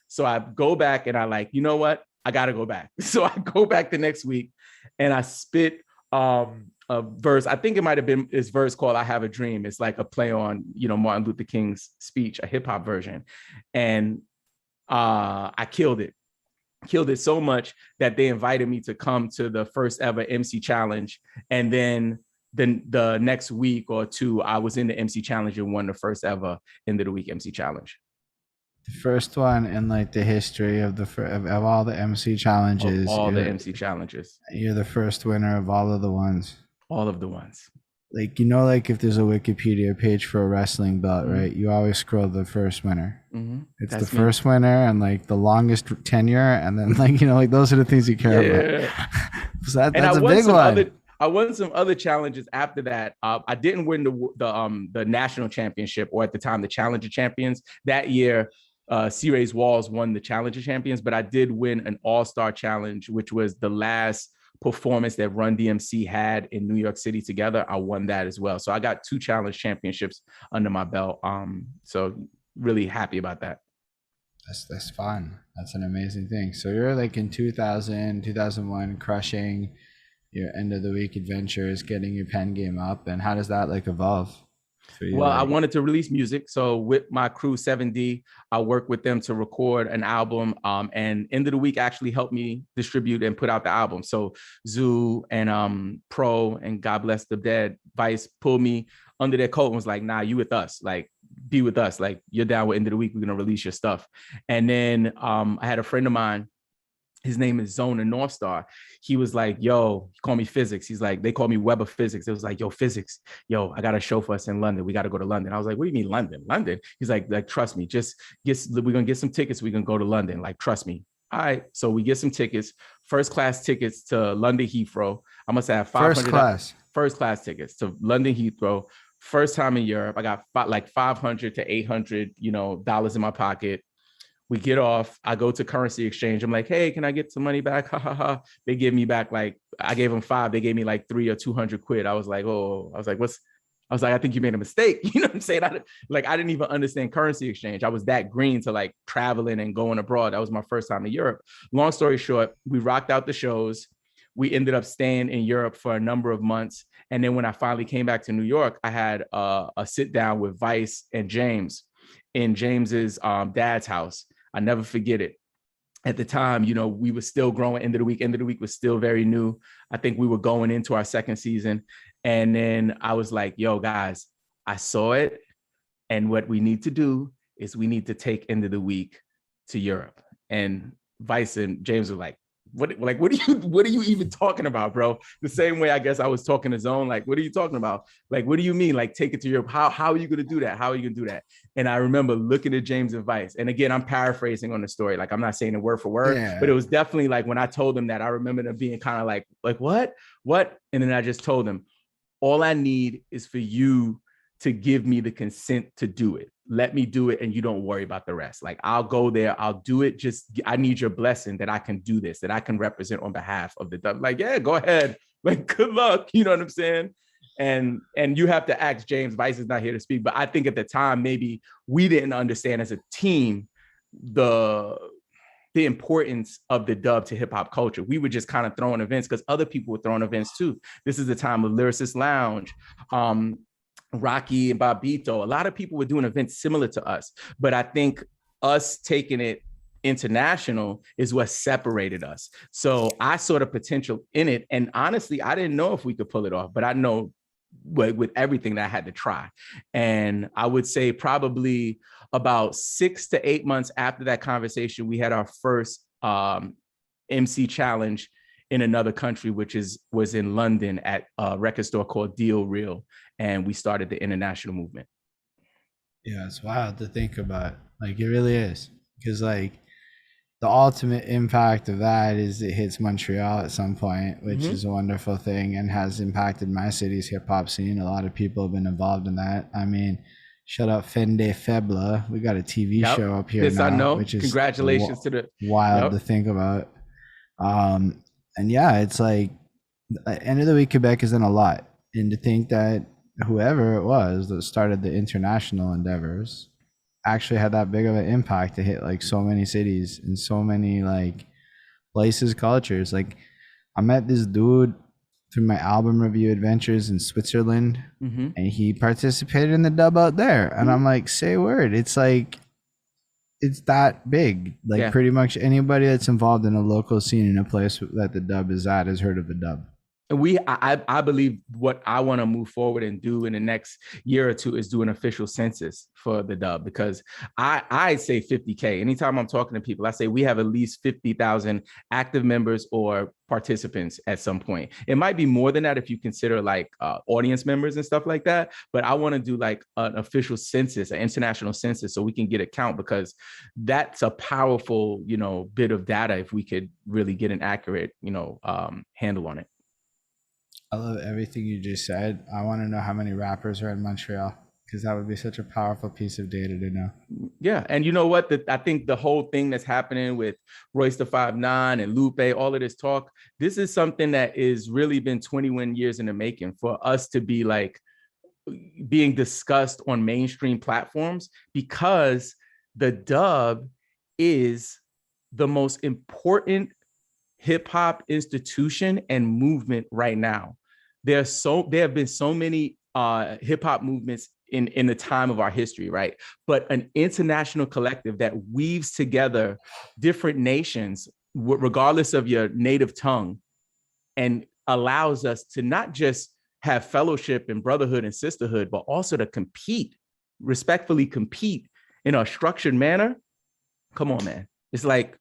So I go back and I like, you know what? I got to go back. So I go back the next week and I spit a verse. I think it might have been his verse called I Have a Dream. It's like a play on, Martin Luther King's speech, a hip hop version. And I killed it so much that they invited me to come to the first ever MC Challenge. And then the next week or two, I was in the MC Challenge and won the first ever end of the week MC Challenge. The first one in like the history of of all the MC challenges. The MC challenges. You're the first winner of all of the ones. All of the ones. Like, like if there's a Wikipedia page for a wrestling belt, mm-hmm. right? You always scroll the first winner. Mm-hmm. It's That's the first winner and like the longest tenure. And then like those are the things you care about. So that's a big one. I won some other challenges after that. I didn't win the national championship, or at the time, the Challenger Champions. That year, C-Ray's Walls won the Challenger Champions, but I did win an All-Star Challenge, which was the last performance that Run DMC had in New York City together. I won that as well. So I got 2 challenge championships under my belt. So really happy about that. That's fun. That's an amazing thing. So you're like in 2000, 2001, crushing your end of the week adventures, getting your pen game up. And how does that like evolve? Well, I wanted to release music. So with my crew 7D, I worked with them to record an album. And End of the Week actually helped me distribute and put out the album. So Zoo and Pro and God Bless the Dead, Vice pulled me under their coat and was like, nah, you with us. Like, be with us. Like, you're down with End of the Week. We're going to release your stuff. And then I had a friend of mine. His name is Zone and North Star. He was like, yo, he called me Physics. He's like, they call me Web of Physics. It was like, yo, Physics. Yo, I got a show for us in London. We got to go to London. I was like, what do you mean London? London? He's like, trust me, we're going to get some tickets. We're going to go to London. Like, trust me. All right. So we get some tickets, first class tickets to London Heathrow. I must have 500 first class tickets to London Heathrow. First time in Europe. I got like 500 to 800, dollars in my pocket. We get off. I go to currency exchange. I'm like, hey, can I get some money back? Ha ha ha. They give me back I gave them 5. They gave me like 3 or 200 quid. I was like, I think you made a mistake. You know what I'm saying? I didn't even understand currency exchange. I was that green to like traveling and going abroad. That was my first time in Europe. Long story short, we rocked out the shows. We ended up staying in Europe for a number of months. And then when I finally came back to New York, I had a sit down with Vice and James in James's dad's house. I never forget it. At the time, we were still growing. End of the Week was still very new. I think we were going into our second season. And then I was like, yo, guys, I saw it. And what we need to do is we need to take End of the Week to Europe. And Vice and James were like, what are you even talking about, bro? The same way I guess I was talking to Zone, like, what are you talking about? Like, what do you mean? Like, take it to Europe. How are you going to do that? How are you going to do that? And I remember looking at James and Vice. And again, I'm paraphrasing on the story. Like, I'm not saying it word for word, but it was definitely like when I told them that, I remember them being kind of like what? And then I just told them, all I need is for you to give me the consent to do it. Let me do it and you don't worry about the rest. Like, I'll go there, I'll do it. I need your blessing that I can do this, that I can represent on behalf of the dub. Like, yeah, go ahead. Like, good luck. You know what I'm saying? And you have to ask James. Vice is not here to speak, but I think at the time, maybe we didn't understand as a team the importance of the dub to hip hop culture. We were just kind of throwing events because other people were throwing events too. This is the time of Lyricist Lounge, Rocky and Bobito. A lot of people were doing events similar to us, but I think us taking it international is what separated us. So I saw the potential in it. And honestly, I didn't know if we could pull it off, but I know with everything that I had to try. And I would say probably about 6 to 8 months after that conversation, we had our first MC challenge in another country, which was in London at a record store called Deal Real. And we started the international movement. Yeah, it's wild to think about. Like, it really is. Because, like, the ultimate impact of that is it hits Montreal at some point, which is a wonderful thing and has impacted my city's hip hop scene. A lot of people have been involved in that. I mean, shout out Fende Febla. We got a TV show up here now, I know. which is Congratulations to the wild to think about. And yeah, it's like the end of the week, Quebec is in a lot. And to think that whoever it was that started the international endeavors actually had that big of an impact to hit like so many cities and so many like places, cultures. Like, I met this dude through my album review adventures in Switzerland, and he participated in the dub out there. And I'm like, say word. It's like, it's that big. Like, pretty much anybody that's involved in a local scene in a place that the dub is at has heard of the dub. And I believe what I want to move forward and do in the next year or two is do an official census for the dub, because I say 50K. Anytime I'm talking to people, I say we have at least 50,000 active members or participants at some point. It might be more than that if you consider like audience members and stuff like that. But I want to do like an official census, an international census, so we can get a count, because that's a powerful, bit of data if we could really get an accurate, handle on it. I love everything you just said. I want to know how many rappers are in Montreal, because that would be such a powerful piece of data to know. Yeah. And you know what? I think the whole thing that's happening with Royce the 5'9" and Lupe, all of this talk, this is something that is really been 21 years in the making for us to be like being discussed on mainstream platforms, because the dub is the most important hip hop institution and movement right now. There have been so many hip hop movements in the time of our history, right? But an international collective that weaves together different nations, regardless of your native tongue, and allows us to not just have fellowship and brotherhood and sisterhood, but also to respectfully compete in a structured manner. Come on, man. It's like,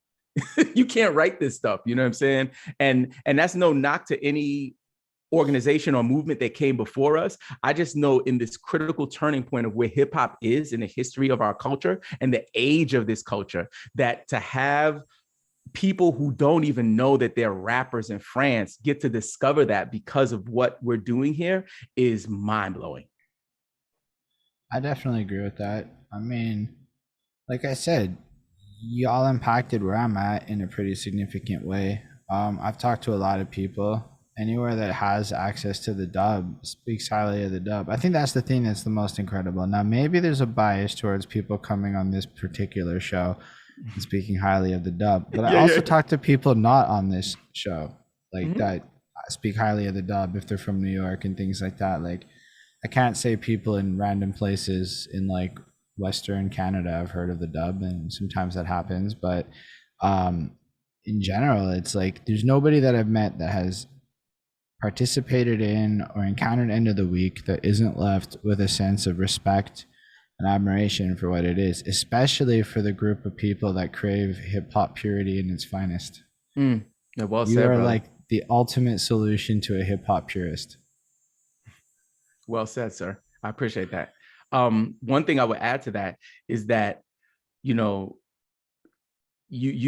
you can't write this stuff, you know what I'm saying? And that's no knock to any organization or movement that came before us. I just know in this critical turning point of where hip hop is in the history of our culture and the age of this culture, that to have people who don't even know that they're rappers in France get to discover that because of what we're doing here is mind-blowing. I definitely agree with that. I mean, like I said, y'all impacted where I'm at in a pretty significant way. I've talked to a lot of people. Anywhere that has access to the dub speaks highly of the dub. I think that's the thing that's the most incredible. Now, maybe there's a bias towards people coming on this particular show and speaking highly of the dub, but I also talk to people not on this show, like that speak highly of the dub if they're from New York and things like that. Like, I can't say people in random places in like Western Canada have heard of the dub, and sometimes that happens, but in general, it's like there's nobody that I've met that has participated in or encountered End of the Week that isn't left with a sense of respect and admiration for what it is, especially for the group of people that crave hip hop purity in its finest. Well said, you are brother. like the ultimate solution to a hip hop purist. Well said, sir. I appreciate that. One thing I would add to that is that, you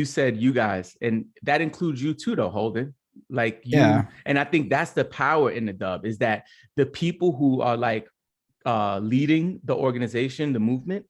said you guys, and that includes you too, though, Holden. Like you, and I think that's the power in the dub, is that the people who are like leading the organization, the movement,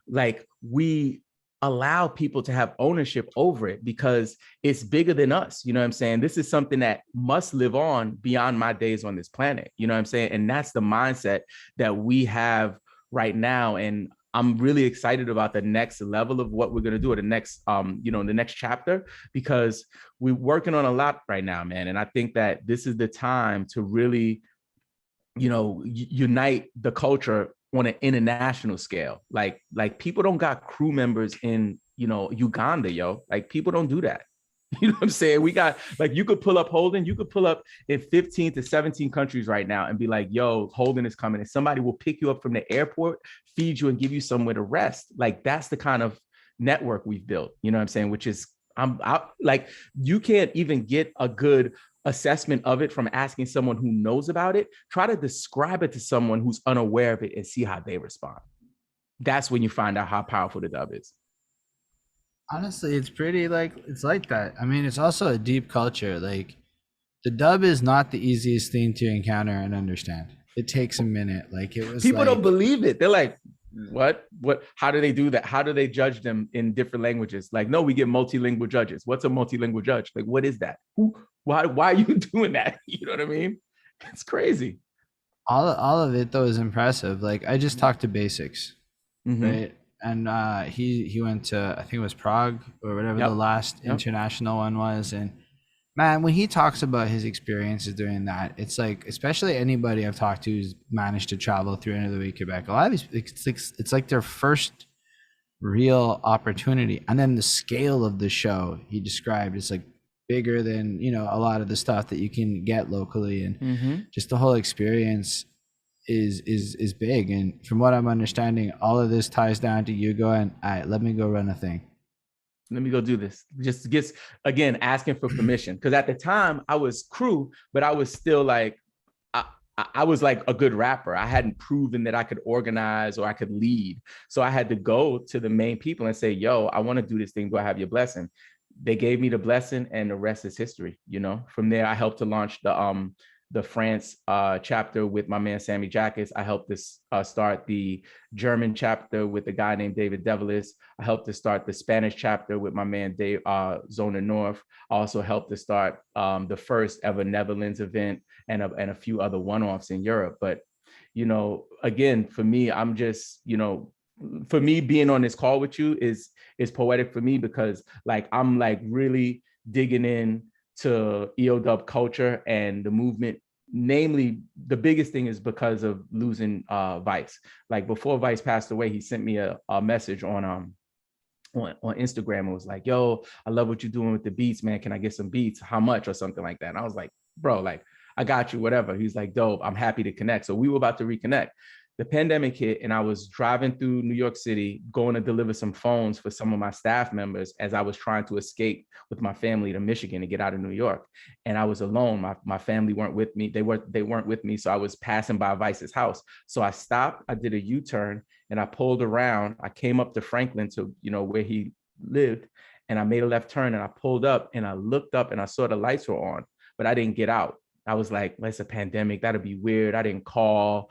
like we allow people to have ownership over it because it's bigger than us. You know what I'm saying? This is something that must live on beyond my days on this planet. You know what I'm saying? And that's the mindset that we have right now. And I'm really excited about the next level of what we're going to do, or the next, the next chapter, because we're working on a lot right now, man. And I think that this is the time to really, unite the culture on an international scale. Like people don't got crew members in, Uganda, yo. Like people don't do that. You know what I'm saying? We got like you could pull up Holden, you could pull up in 15 to 17 countries right now and be like, yo, Holden is coming. And somebody will pick you up from the airport, feed you, and give you somewhere to rest. Like that's the kind of network we've built, you know what I'm saying? Which is like you can't even get a good assessment of it from asking someone who knows about it. Try to describe it to someone who's unaware of it and see how they respond. That's when you find out how powerful the dub is. Honestly, it's pretty like it's like that. I mean, it's also a deep culture. Like the dub is not the easiest thing to encounter and understand. It takes a minute. Like it was People don't like believe it. They're like, what, how do they do that? How do they judge them in different languages? Like, no, we get multilingual judges. What's a multilingual judge? Like, what is that? Why are you doing that? You know what I mean? It's crazy. all of it though is impressive. Like I just talked to basics, Mm-hmm. right? And he went to, I think it was Prague or whatever the Yep. last Yep. international one was. And man, when he talks about his experiences doing that, it's like, especially anybody I've talked to who's managed to travel through into the week Quebec, a lot of these, it's like their first real opportunity. And then the scale of the show he described is like bigger than, a lot of the stuff that you can get locally. And Mm-hmm. just the whole experience is big. And from what I'm understanding, all of this ties down to you going, all right, let me go run a thing. Let me go do this. Just gets again asking for permission. Because at the time I was crew, but I was still like, I was like a good rapper. I hadn't proven that I could organize or I could lead. So I had to go to the main people and say, yo, I want to do this thing. Do I have your blessing? They gave me the blessing and the rest is history. From there, I helped to launch the France chapter with my man Sammy Jackas. I helped to start the German chapter with a guy named David Develis. I helped to start the Spanish chapter with my man Dave Zona North. I also helped to start the first ever Netherlands event and a few other one-offs in Europe. But again, for me, I'm just for me being on this call with you is poetic for me because like I'm like really digging in to EOW culture and the movement. Namely, the biggest thing is because of losing Vice. Like before Vice passed away, he sent me a message on Instagram and was like, yo, I love what you're doing with the beats, man. Can I get some beats? How much? Or something like that. And I was like, bro, like, I got you, whatever. He's like, dope, I'm happy to connect. So we were about to reconnect. The pandemic hit and I was driving through New York City, going to deliver some phones for some of my staff members as I was trying to escape with my family to Michigan to get out of New York. And I was alone. My family weren't with me. They weren't with me. So I was passing by Vice's house. So I stopped, I did a U-turn and I pulled around. I came up to Franklin to, where he lived. And I made a left turn and I pulled up and I looked up and I saw the lights were on, but I didn't get out. I was like, well, it's a pandemic. That'd be weird. I didn't call.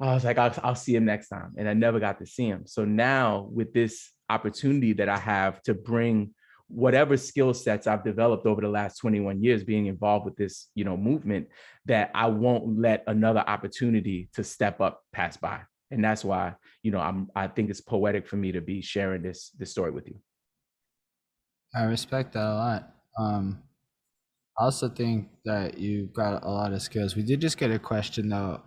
I was like, I'll see him next time. And I never got to see him. So now with this opportunity that I have to bring whatever skill sets I've developed over the last 21 years being involved with this, movement, that I won't let another opportunity to step up pass by. And that's why, I think it's poetic for me to be sharing this story with you. I respect that a lot. I also think that you've got a lot of skills. We did just get a question though.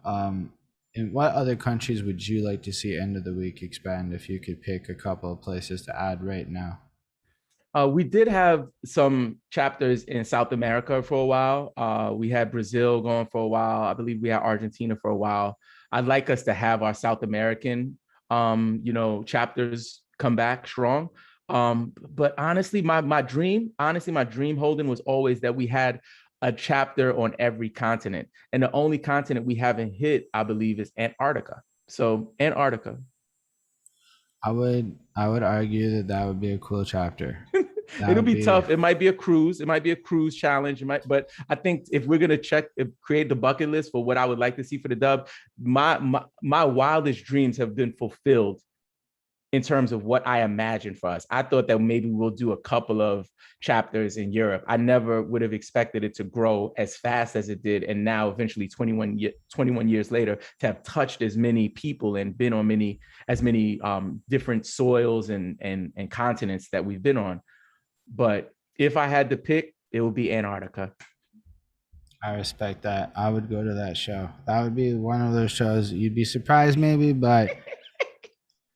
In what other countries would you like to see End of the Week expand if you could pick a couple of places to add right now? We did have some chapters in South America for a while. We had Brazil going for a while. I believe we had Argentina for a while. I'd like us to have our South American, chapters come back strong. But honestly, my dream, Holden, was always that we had a chapter on every continent. And the only continent we haven't hit, I believe, is Antarctica. So Antarctica. I would argue that that would be a cool chapter. That It'll would be be tough. It might be a cruise. It might be a cruise challenge. But I think if we're gonna create the bucket list for what I would like to see for the dub, my wildest dreams have been fulfilled in terms of what I imagined for us. I thought that maybe we'll do a couple of chapters in Europe. I never would have expected it to grow as fast as it did. And now eventually 21 years later, to have touched as many people and been on as many different soils and continents that we've been on. But if I had to pick, it would be Antarctica. I respect that. I would go to that show. That would be one of those shows you'd be surprised maybe, but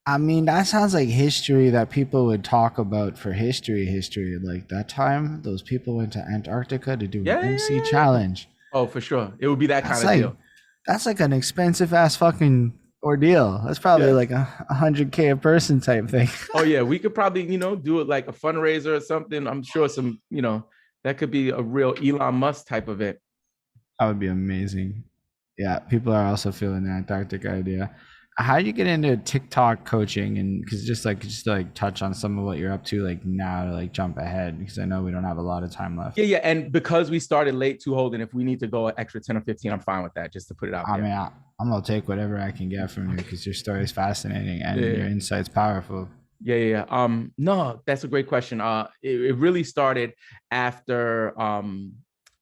I mean, that sounds like history that people would talk about for history. Like that time, those people went to Antarctica to do an Yeah, yeah, MC yeah, yeah. challenge. Oh, for sure. It would be that kind That's of like deal. that's like an expensive ass fucking ordeal. That's probably Yeah. like 100K a person type thing. Oh yeah, we could probably, do it like a fundraiser or something. I'm sure that could be a real Elon Musk type event. That would be amazing. Yeah, people are also feeling the Antarctic idea. How do you get into TikTok coaching? And because just to like touch on some of what you're up to like now to like jump ahead because I know we don't have a lot of time left. Yeah, yeah. And because we started late too, Holden, if we need to go an extra 10 or 15, I'm fine with that, just to put it out I there. mean, I'm gonna take whatever I can get from you because your story is fascinating and your Yeah. insight's powerful. Yeah, yeah, yeah. No, that's a great question. It really started after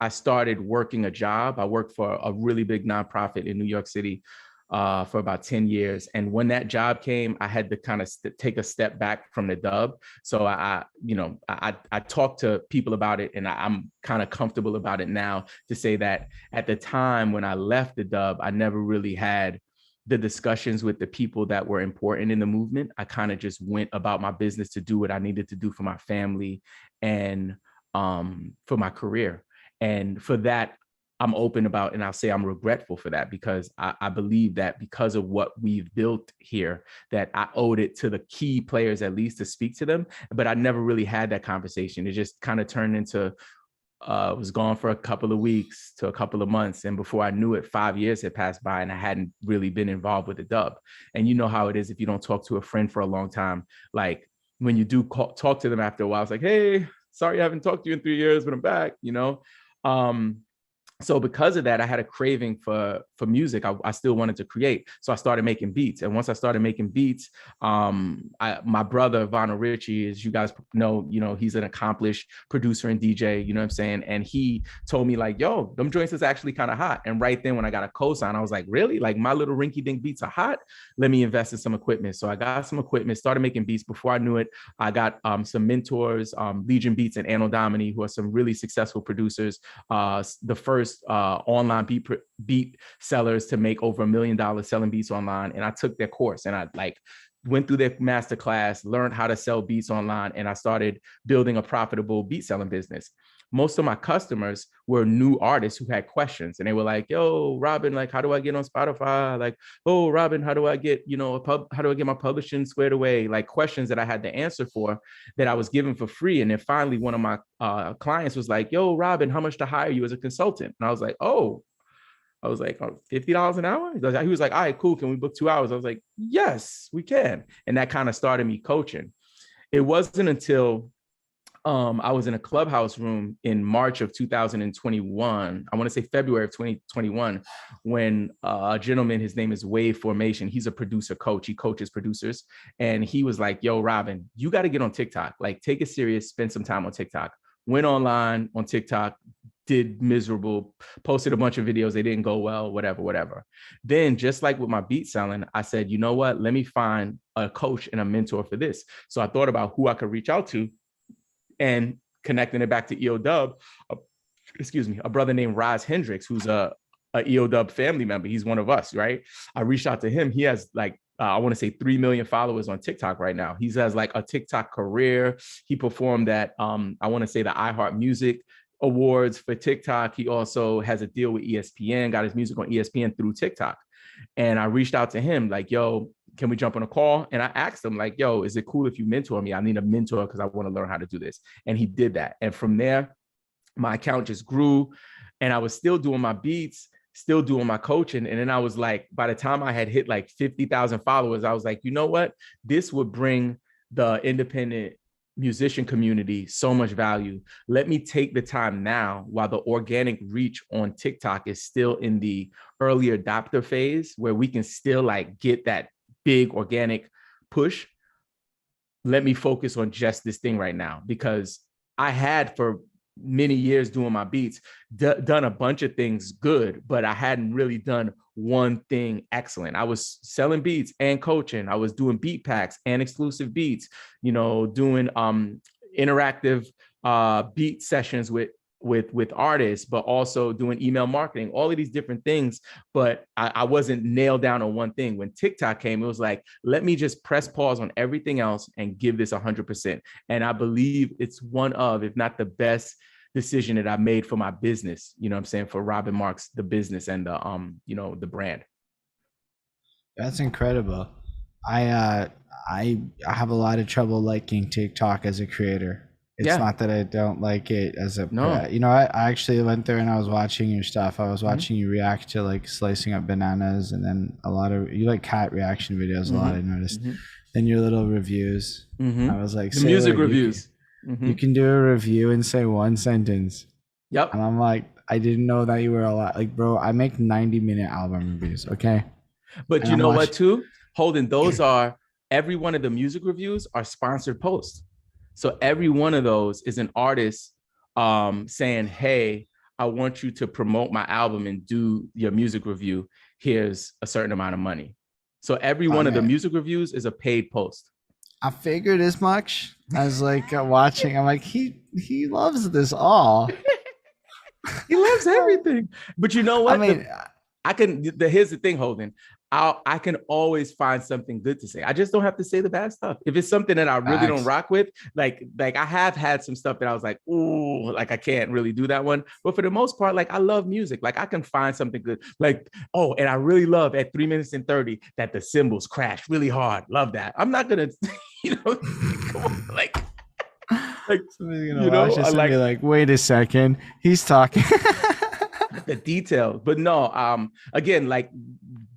I started working a job. I worked for a really big nonprofit in New York City for about 10 years. And when that job came, I had to kind of take a step back from the dub. So I talked to people about it, and I'm kind of comfortable about it now to say that at the time when I left the dub, I never really had the discussions with the people that were important in the movement. I kind of just went about my business to do what I needed to do for my family and for my career. And for that, I'm open about, and I'll say I'm regretful for that because I believe that because of what we've built here, that I owed it to the key players at least to speak to them. But I never really had that conversation. It just kind of turned into was gone for a couple of weeks to a couple of months. And before I knew it, 5 years had passed by and I hadn't really been involved with the dub. And you know how it is if you don't talk to a friend for a long time. Like when you do talk to them after a while, it's like, hey, sorry I haven't talked to you in 3 years, but I'm back. Um, so because of that, I had a craving for music. I still wanted to create, so I started making beats. And once I started making beats, my brother Vanna Ritchie, as you guys know, he's an accomplished producer and DJ. You know what I'm saying? And he told me like, "Yo, them joints is actually kind of hot." And right then, when I got a cosign, I was like, "Really? Like my little rinky-dink beats are hot? Let me invest in some equipment." So I got some equipment, started making beats. Before I knew it, I got some mentors, Legion Beats and Anno Domini, who are some really successful producers. The first online beat sellers to make over $1 million selling beats online. And I took their course and I went through their master class, learned how to sell beats online, and I started building a profitable beat selling business. Most of my customers were new artists who had questions, and they were like, "Yo, Robbin, like, how do I get on Spotify? Like, oh, Robbin, how do I get, how do I get my publishing squared away?" Like questions that I had to answer for that I was given for free. And then finally, one of my clients was like, "Yo, Robbin, how much to hire you as a consultant?" And I was like, "Oh." I was like, $50 an hour? He was like, "All right, cool. Can we book 2 hours?" I was like, "Yes, we can." And that kind of started me coaching. It wasn't until I was in a clubhouse room in March of 2021. I want to say February of 2021, when a gentleman, his name is Wave Formation. He's a producer coach. He coaches producers. And he was like, "Yo, Robbin, you got to get on TikTok. Like, take it serious, spend some time on TikTok." Went online on TikTok, did miserable, posted a bunch of videos. They didn't go well, whatever. Then just like with my beat selling, I said, you know what? Let me find a coach and a mentor for this. So I thought about who I could reach out to, and connecting it back to EOW, a brother named Roz Hendricks, who's a EOW family member. He's one of us, right? I reached out to him. He has like, I want to say 3 million followers on TikTok right now. He has like a TikTok career. He performed at, I want to say the iHeart Music Awards for TikTok. He also has a deal with ESPN, got his music on ESPN through TikTok. And I reached out to him like, "Yo, can we jump on a call?" And I asked him like, "Yo, is it cool if you mentor me? I need a mentor because I want to learn how to do this." And he did that. And from there, my account just grew, and I was still doing my beats, still doing my coaching. And then I was like, by the time I had hit like 50,000 followers, I was like, you know what? This would bring the independent musician community so much value. Let me take the time now while the organic reach on TikTok is still in the early adopter phase, where we can still like get that big organic push. Let me focus on just this thing right now, because I had for many years doing my beats, done a bunch of things good, but I hadn't really done one thing excellent. I was selling beats and coaching. I was doing beat packs and exclusive beats, doing interactive beat sessions with with artists, but also doing email marketing, all of these different things. But I wasn't nailed down on one thing. When TikTok came, it was like, let me just press pause on everything else and give this 100%. And I believe it's one of, if not the best decision that I made for my business, you know what I'm saying, for Robbin Marx, the business and the, you know, the brand. That's incredible. I have a lot of trouble liking TikTok as a creator. It's Yeah, not that I don't like it as a, no. you know, I actually went there and I was watching your stuff. I was watching you react to like slicing up bananas, and then a lot of you like cat reaction videos a lot, I noticed. Then your little reviews. I was like, The say music what reviews. you can do a review and say one sentence. And Yep. I'm like, I didn't know that you were a lot like, bro, I make 90-minute album reviews, okay? But And you I'm know what, watching. too? Holden, those are every one of the music reviews are sponsored posts. So every one of those is an artist saying, hey, I want you to promote my album and do your music review. Here's a certain amount of money. So every I one of the mean, music reviews is a paid post. I figured as much. I was like watching. I'm like, he loves this all. He loves everything. But you know I what? mean, Here's the thing, Holden. I can always find something good to say. I just don't have to say the bad stuff. If it's something that I really don't facts. rock with, like I have had some stuff that I was like, ooh, like I can't really do that one. But for the most part, like I love music. Like I can find something good. Like, oh, and I really love at 3 minutes and 30 that the cymbals crash really hard. Love that. I'm not gonna, you know, come on, like Somebody's gonna you watch know, I this and be like like, wait a second, he's talking. the details. But no, again, like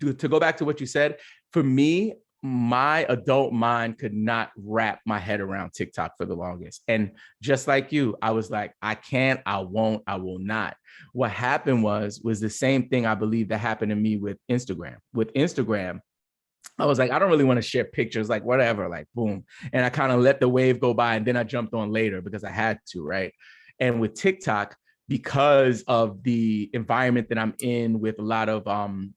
to go back to what you said, for me, my adult mind could not wrap my head around TikTok for the longest. And just like you, I was like, I can't, I won't, I will not. What happened was the same thing I believe that happened to me with Instagram. With Instagram, I was like, I don't really want to share pictures, like whatever, like boom. And I kind of let the wave go by, and then I jumped on later because I had to, right? And with TikTok, because of the environment that I'm in with a lot of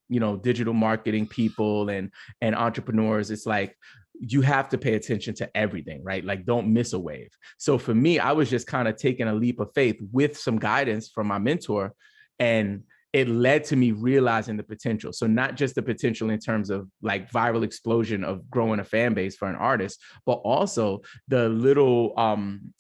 you know, digital marketing people and entrepreneurs, it's like you have to pay attention to everything, right? Like don't miss a wave. So for me, I was just kind of taking a leap of faith with some guidance from my mentor, and it led to me realizing the potential. So not just the potential in terms of like viral explosion of growing a fan base for an artist, but also the little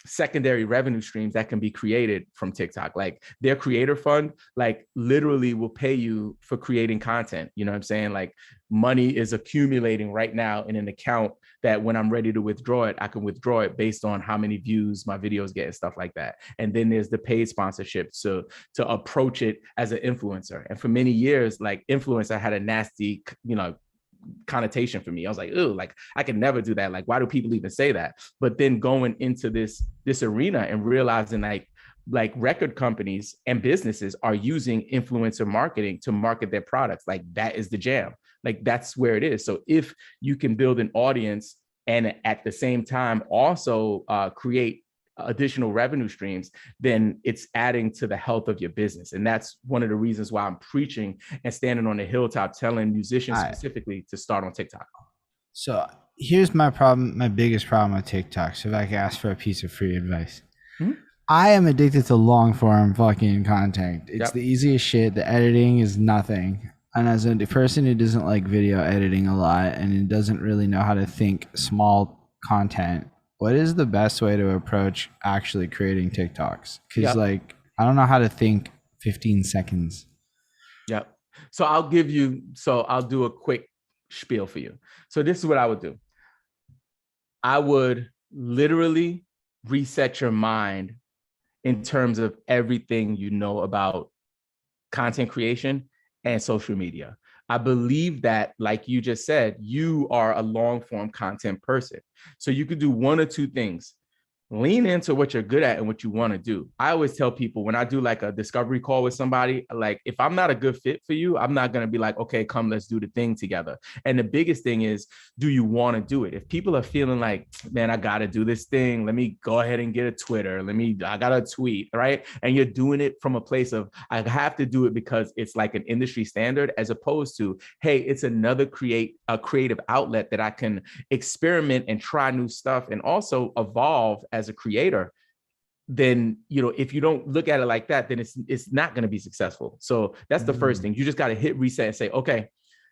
secondary revenue streams that can be created from TikTok. Like their creator fund, like literally will pay you for creating content. You know what I'm saying? Like money is accumulating right now in an account that when I'm ready to withdraw it, I can withdraw it based on how many views my videos get and stuff like that. And then there's the paid sponsorship to approach it as an influencer. And for many years, like influencer had a nasty, you know, connotation for me. I was like, ooh, like I could never do that. Like, why do people even say that? But then going into this arena and realizing like record companies and businesses are using influencer marketing to market their products. Like that is the jam. Like that's where it is. So if you can build an audience and at the same time also create additional revenue streams, then it's adding to the health of your business. And that's one of the reasons why I'm preaching and standing on the hilltop telling musicians specifically to start on TikTok. So here's my problem, my biggest problem with TikTok. So if I could ask for a piece of free advice. I am addicted to long form fucking content. It's the easiest shit. The editing is nothing. And as a person who doesn't like video editing a lot and it doesn't really know how to think small content, what is the best way to approach actually creating TikToks? Because like, I don't know how to think 15 seconds. Yep. So I'll do a quick spiel for you. So this is what I would do. I would literally reset your mind in terms of everything you know about content creation and social media. I believe that, like you just said, you are a long form content person. So you could do one or two things. Lean into what you're good at and what you want to do. I always tell people when I do like a discovery call with somebody, like if I'm not a good fit for you, I'm not going to be like, okay, come, let's do the thing together. And the biggest thing is, do you want to do it? If people are feeling like, man, I got to do this thing, let me go ahead and get a Twitter. I got to tweet, right? And you're doing it from a place of, I have to do it because it's like an industry standard, as opposed to, hey, it's another creative outlet that I can experiment and try new stuff and also evolve as a creator. then, you know, if you don't look at it like that, then it's not going to be successful. So that's the first thing. You just got to hit reset and say, okay,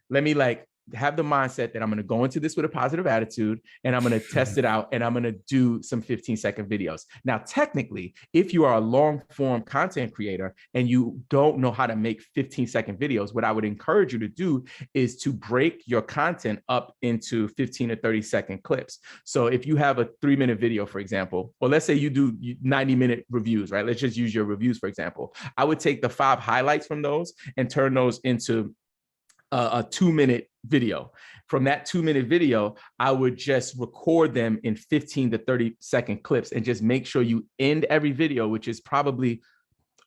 let me like have the mindset that I'm going to go into this with a positive attitude, and I'm going to test it out, and I'm going to do some 15-second videos. Now, technically, if you are a long form content creator and you don't know how to make 15-second videos, what I would encourage you to do is to break your content up into 15 to 30-second clips. So if you have a 3-minute video, for example, or let's say you do 90-minute reviews, right? Let's just use your reviews, for example. I would take the 5 highlights from those and turn those into a 2-minute video. From that 2-minute video, I would just record them in 15 to 30-second clips and just make sure you end every video, which is probably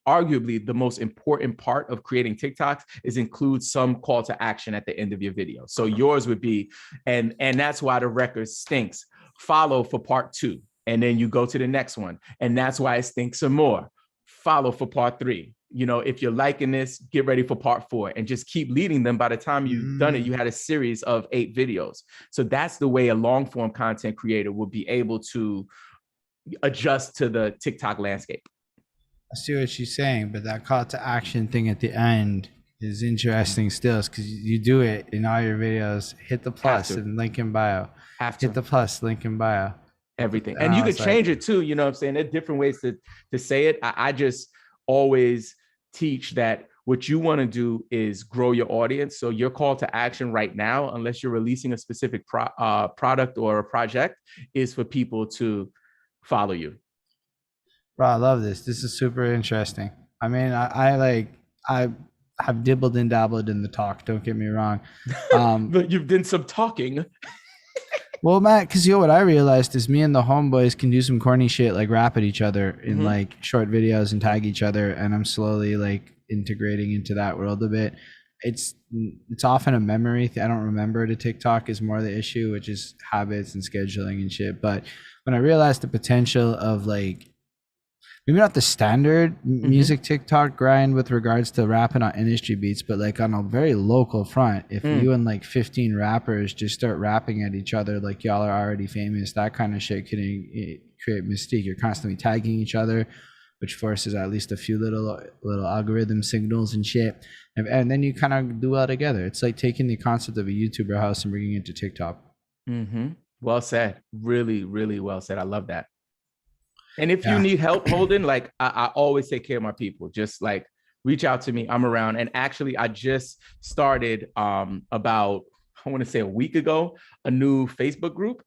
arguably the most important part of creating TikToks, is include some call to action at the end of your video. So yours would be, and that's why the record stinks. Follow for part 2. And then you go to the next one. And that's why it stinks some more. Follow for part 3. You know, if you're liking this, get ready for part 4, and just keep leading them. By the time you've done it, you had a series of 8 videos. So that's the way a long form content creator will be able to adjust to the TikTok landscape. I see what she's saying, but that call to action thing at the end is interesting still, because you do it in all your videos. Hit the plus and link in bio. Hit the plus, link in bio. Everything. And you could change it too. You know what I'm saying? There are different ways to say it. I just always teach that what you want to do is grow your audience. So your call to action right now, unless you're releasing a specific product or a project, is for people to follow you. Bro, I love this. This is super interesting. I mean, I have dibbled and dabbled in the talk. Don't get me wrong. But you've done some talking. Well, Matt, because what I realized is me and the homeboys can do some corny shit, like rap at each other in like short videos and tag each other, and I'm slowly like integrating into that world a bit. It's often a memory I don't remember to TikTok is more the issue, which is habits and scheduling and shit. But when I realized the potential of like, maybe not the standard music TikTok grind with regards to rapping on industry beats, but like on a very local front, if you and like 15 rappers just start rapping at each other like y'all are already famous, that kind of shit can create mystique. You're constantly tagging each other, which forces at least a few little algorithm signals and shit. And then you kind of do well together. It's like taking the concept of a YouTuber house and bringing it to TikTok. Well said. Really, really well said. I love that. And if you need help, Holden, like I always take care of my people. Just like reach out to me. I'm around. And actually, I just started about, I want to say a week ago, a new Facebook group.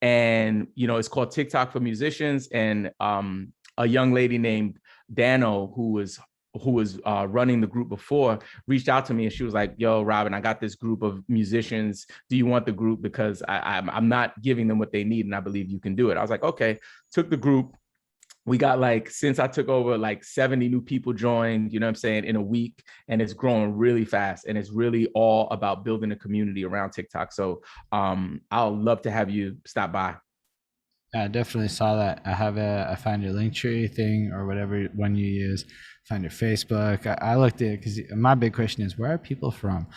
And, you know, it's called TikTok for Musicians. And a young lady named Dano, who was running the group before, reached out to me, and she was like, yo, Robbin, I got this group of musicians. Do you want the group? Because I'm not giving them what they need, and I believe you can do it. I was like, okay. Took the group. We got like, since I took over, like 70 new people joined, you know what I'm saying, in a week, and it's growing really fast. And it's really all about building a community around TikTok. So I'll love to have you stop by. I definitely saw that. I found your Linktree thing or whatever one you use. Find your Facebook. I looked at it because my big question is, where are people from?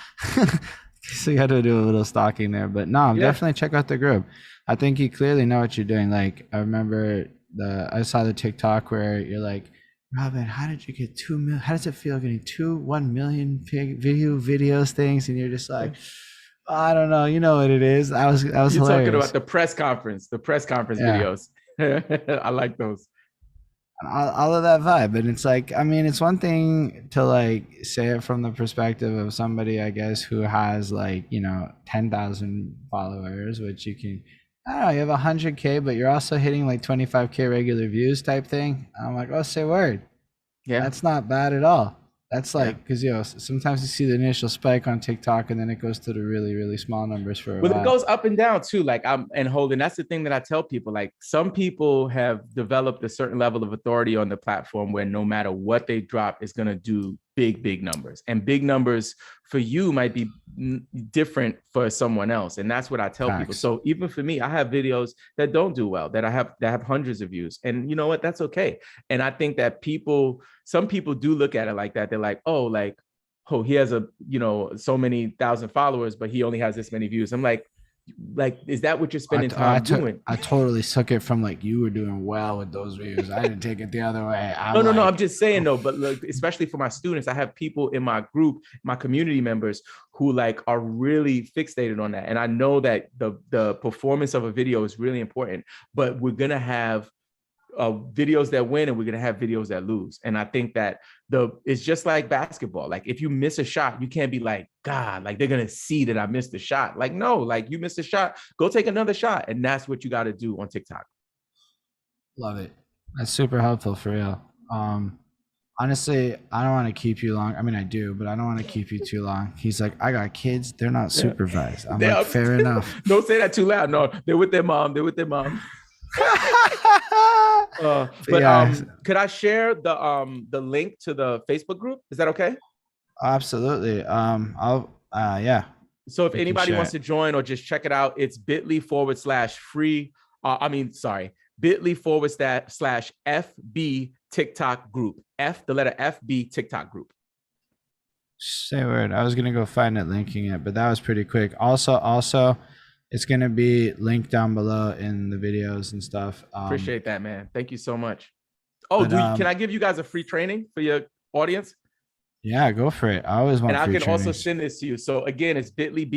So you got to do a little stalking there. But no, definitely check out the group. I think you clearly know what you're doing. Like I remember I saw the TikTok where you're like, Robbin, how did you get 2 million? How does it feel getting 1 million videos things? And you're just like, I don't know. You know what it is. I was You're hilarious. Talking about the press conference videos. I like those. All of that vibe. And it's like, I mean, it's one thing to like say it from the perspective of somebody, I guess, who has like, 10,000 followers, which you can, I don't know, you have 100K, but you're also hitting like 25K regular views type thing. I'm like, oh, say word. Yeah. That's not bad at all. That's like, because, sometimes you see the initial spike on TikTok and then it goes to the really, really small numbers for a while. It goes up and down too. Like and Holden, that's the thing that I tell people, like some people have developed a certain level of authority on the platform where no matter what they drop, it's going to do big numbers, and big numbers for you might be different for someone else. And that's what I tell people. So even for me, I have videos that don't do well, that have hundreds of views, and you know what, that's okay. And I think that some people do look at it like that. They're like, oh, he has so many thousand followers, but he only has this many views. I'm like, Like, is that what you're spending time doing? I totally took it from like you were doing well with those views. I didn't take it the other way. I'm No, no, no. like, I'm just saying though, but look, especially for my students, I have people in my group, my community members who like are really fixated on that. And I know that the performance of a video is really important, but we're gonna have videos that win and we're gonna have videos that lose. And I think that it's just like basketball. Like if you miss a shot, you can't be like, God, like they're gonna see that I missed a shot. Like, no, like you missed a shot, go take another shot. And that's what you got to do on TikTok. love it. That's super helpful for real. Honestly, I don't want to keep you long. I mean, I do, but I don't want to keep you too long. He's like, I got kids. They're not supervised. I'm like, fair enough. Don't say that too loud. No, they're with their mom. They're with their mom. Could I share the link to the Facebook group? Is that okay? Absolutely. Yeah. So if anybody wants to join or just check it out, it's bit.ly/free. bit.ly/FB TikTok group. The letter FB TikTok group. Say a word. I was gonna go find it, linking it, but that was pretty quick. Also, it's gonna be linked down below in the videos and stuff. Appreciate that, man. Thank you so much. Oh, can I give you guys a free training for your audience? Yeah, go for it. I always want. And free I can trainings. also send this to you. So again, it's bit.ly/free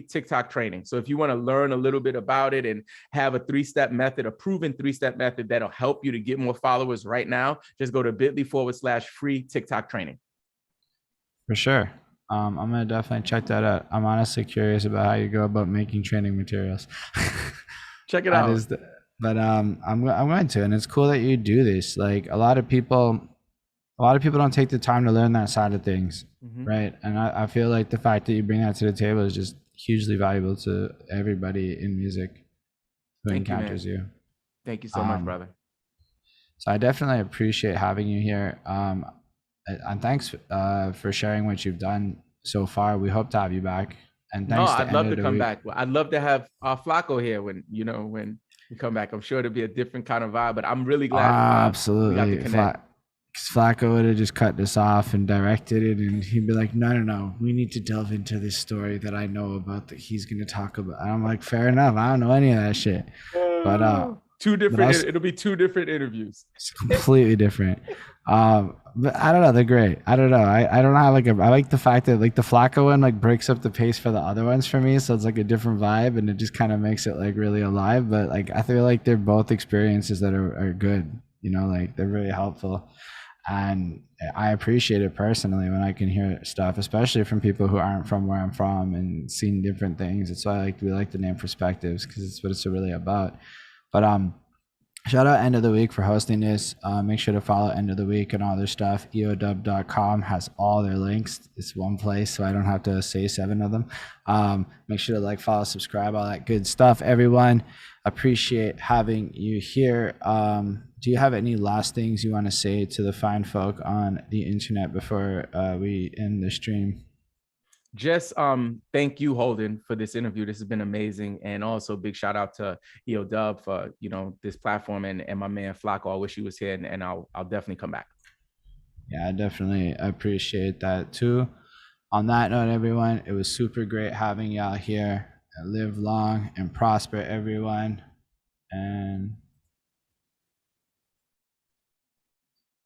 TikTok training. So if you want to learn a little bit about it and have a 3-step method, a proven 3-step method that'll help you to get more followers right now, just go to bit.ly/free TikTok training. For sure. I'm gonna definitely check that out. I'm honestly curious about how you go about making training materials. Check it out. I'm going to, and it's cool that you do this. Like a lot of people don't take the time to learn that side of things, right? And I feel like the fact that you bring that to the table is just hugely valuable to everybody in music who encounters you. Thank you so much, brother. So I definitely appreciate having you here. And thanks for sharing what you've done so far. We hope to have you back. And thanks. I'd love to come back. I'd love to have Flacco here when you come back. I'm sure it'll be a different kind of vibe, but I'm really glad absolutely. We got to connect. Flacco would have just cut this off and directed it, and he'd be like, no, we need to delve into this story that I know about that he's going to talk about. And I'm like, fair enough. I don't know any of that shit. But it'll be 2 different interviews. It's completely different. But I don't know. They're great. I don't know. I don't know. I like the fact that like the Flacco one like breaks up the pace for the other ones for me. So it's like a different vibe, and it just kind of makes it like really alive. But like I feel like they're both experiences that are good. Like they're really helpful. And I appreciate it personally when I can hear stuff, especially from people who aren't from where I'm from and seen different things. It's why we like the name Perspectives, because it's what it's really about. But shout out End of the Week for hosting this. Make sure to follow End of the Week and all their stuff. eodub.com has all their links. It's one place, so I don't have to say 7 of them. Make sure to like, follow, subscribe, all that good stuff, everyone. Appreciate having you here. Do you have any last things you want to say to the fine folk on the internet before we end the stream? Just thank you, Holden, for this interview. This has been amazing. And also big shout out to EODub for this platform, and my man Flacco. I wish he was here, and I'll definitely come back. Yeah, I definitely appreciate that too. On that note, everyone, it was super great having y'all here. Live long and prosper, everyone. And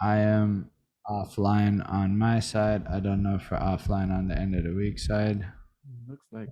I am offline on my side. I don't know if we're offline on the End of the Week side. Looks like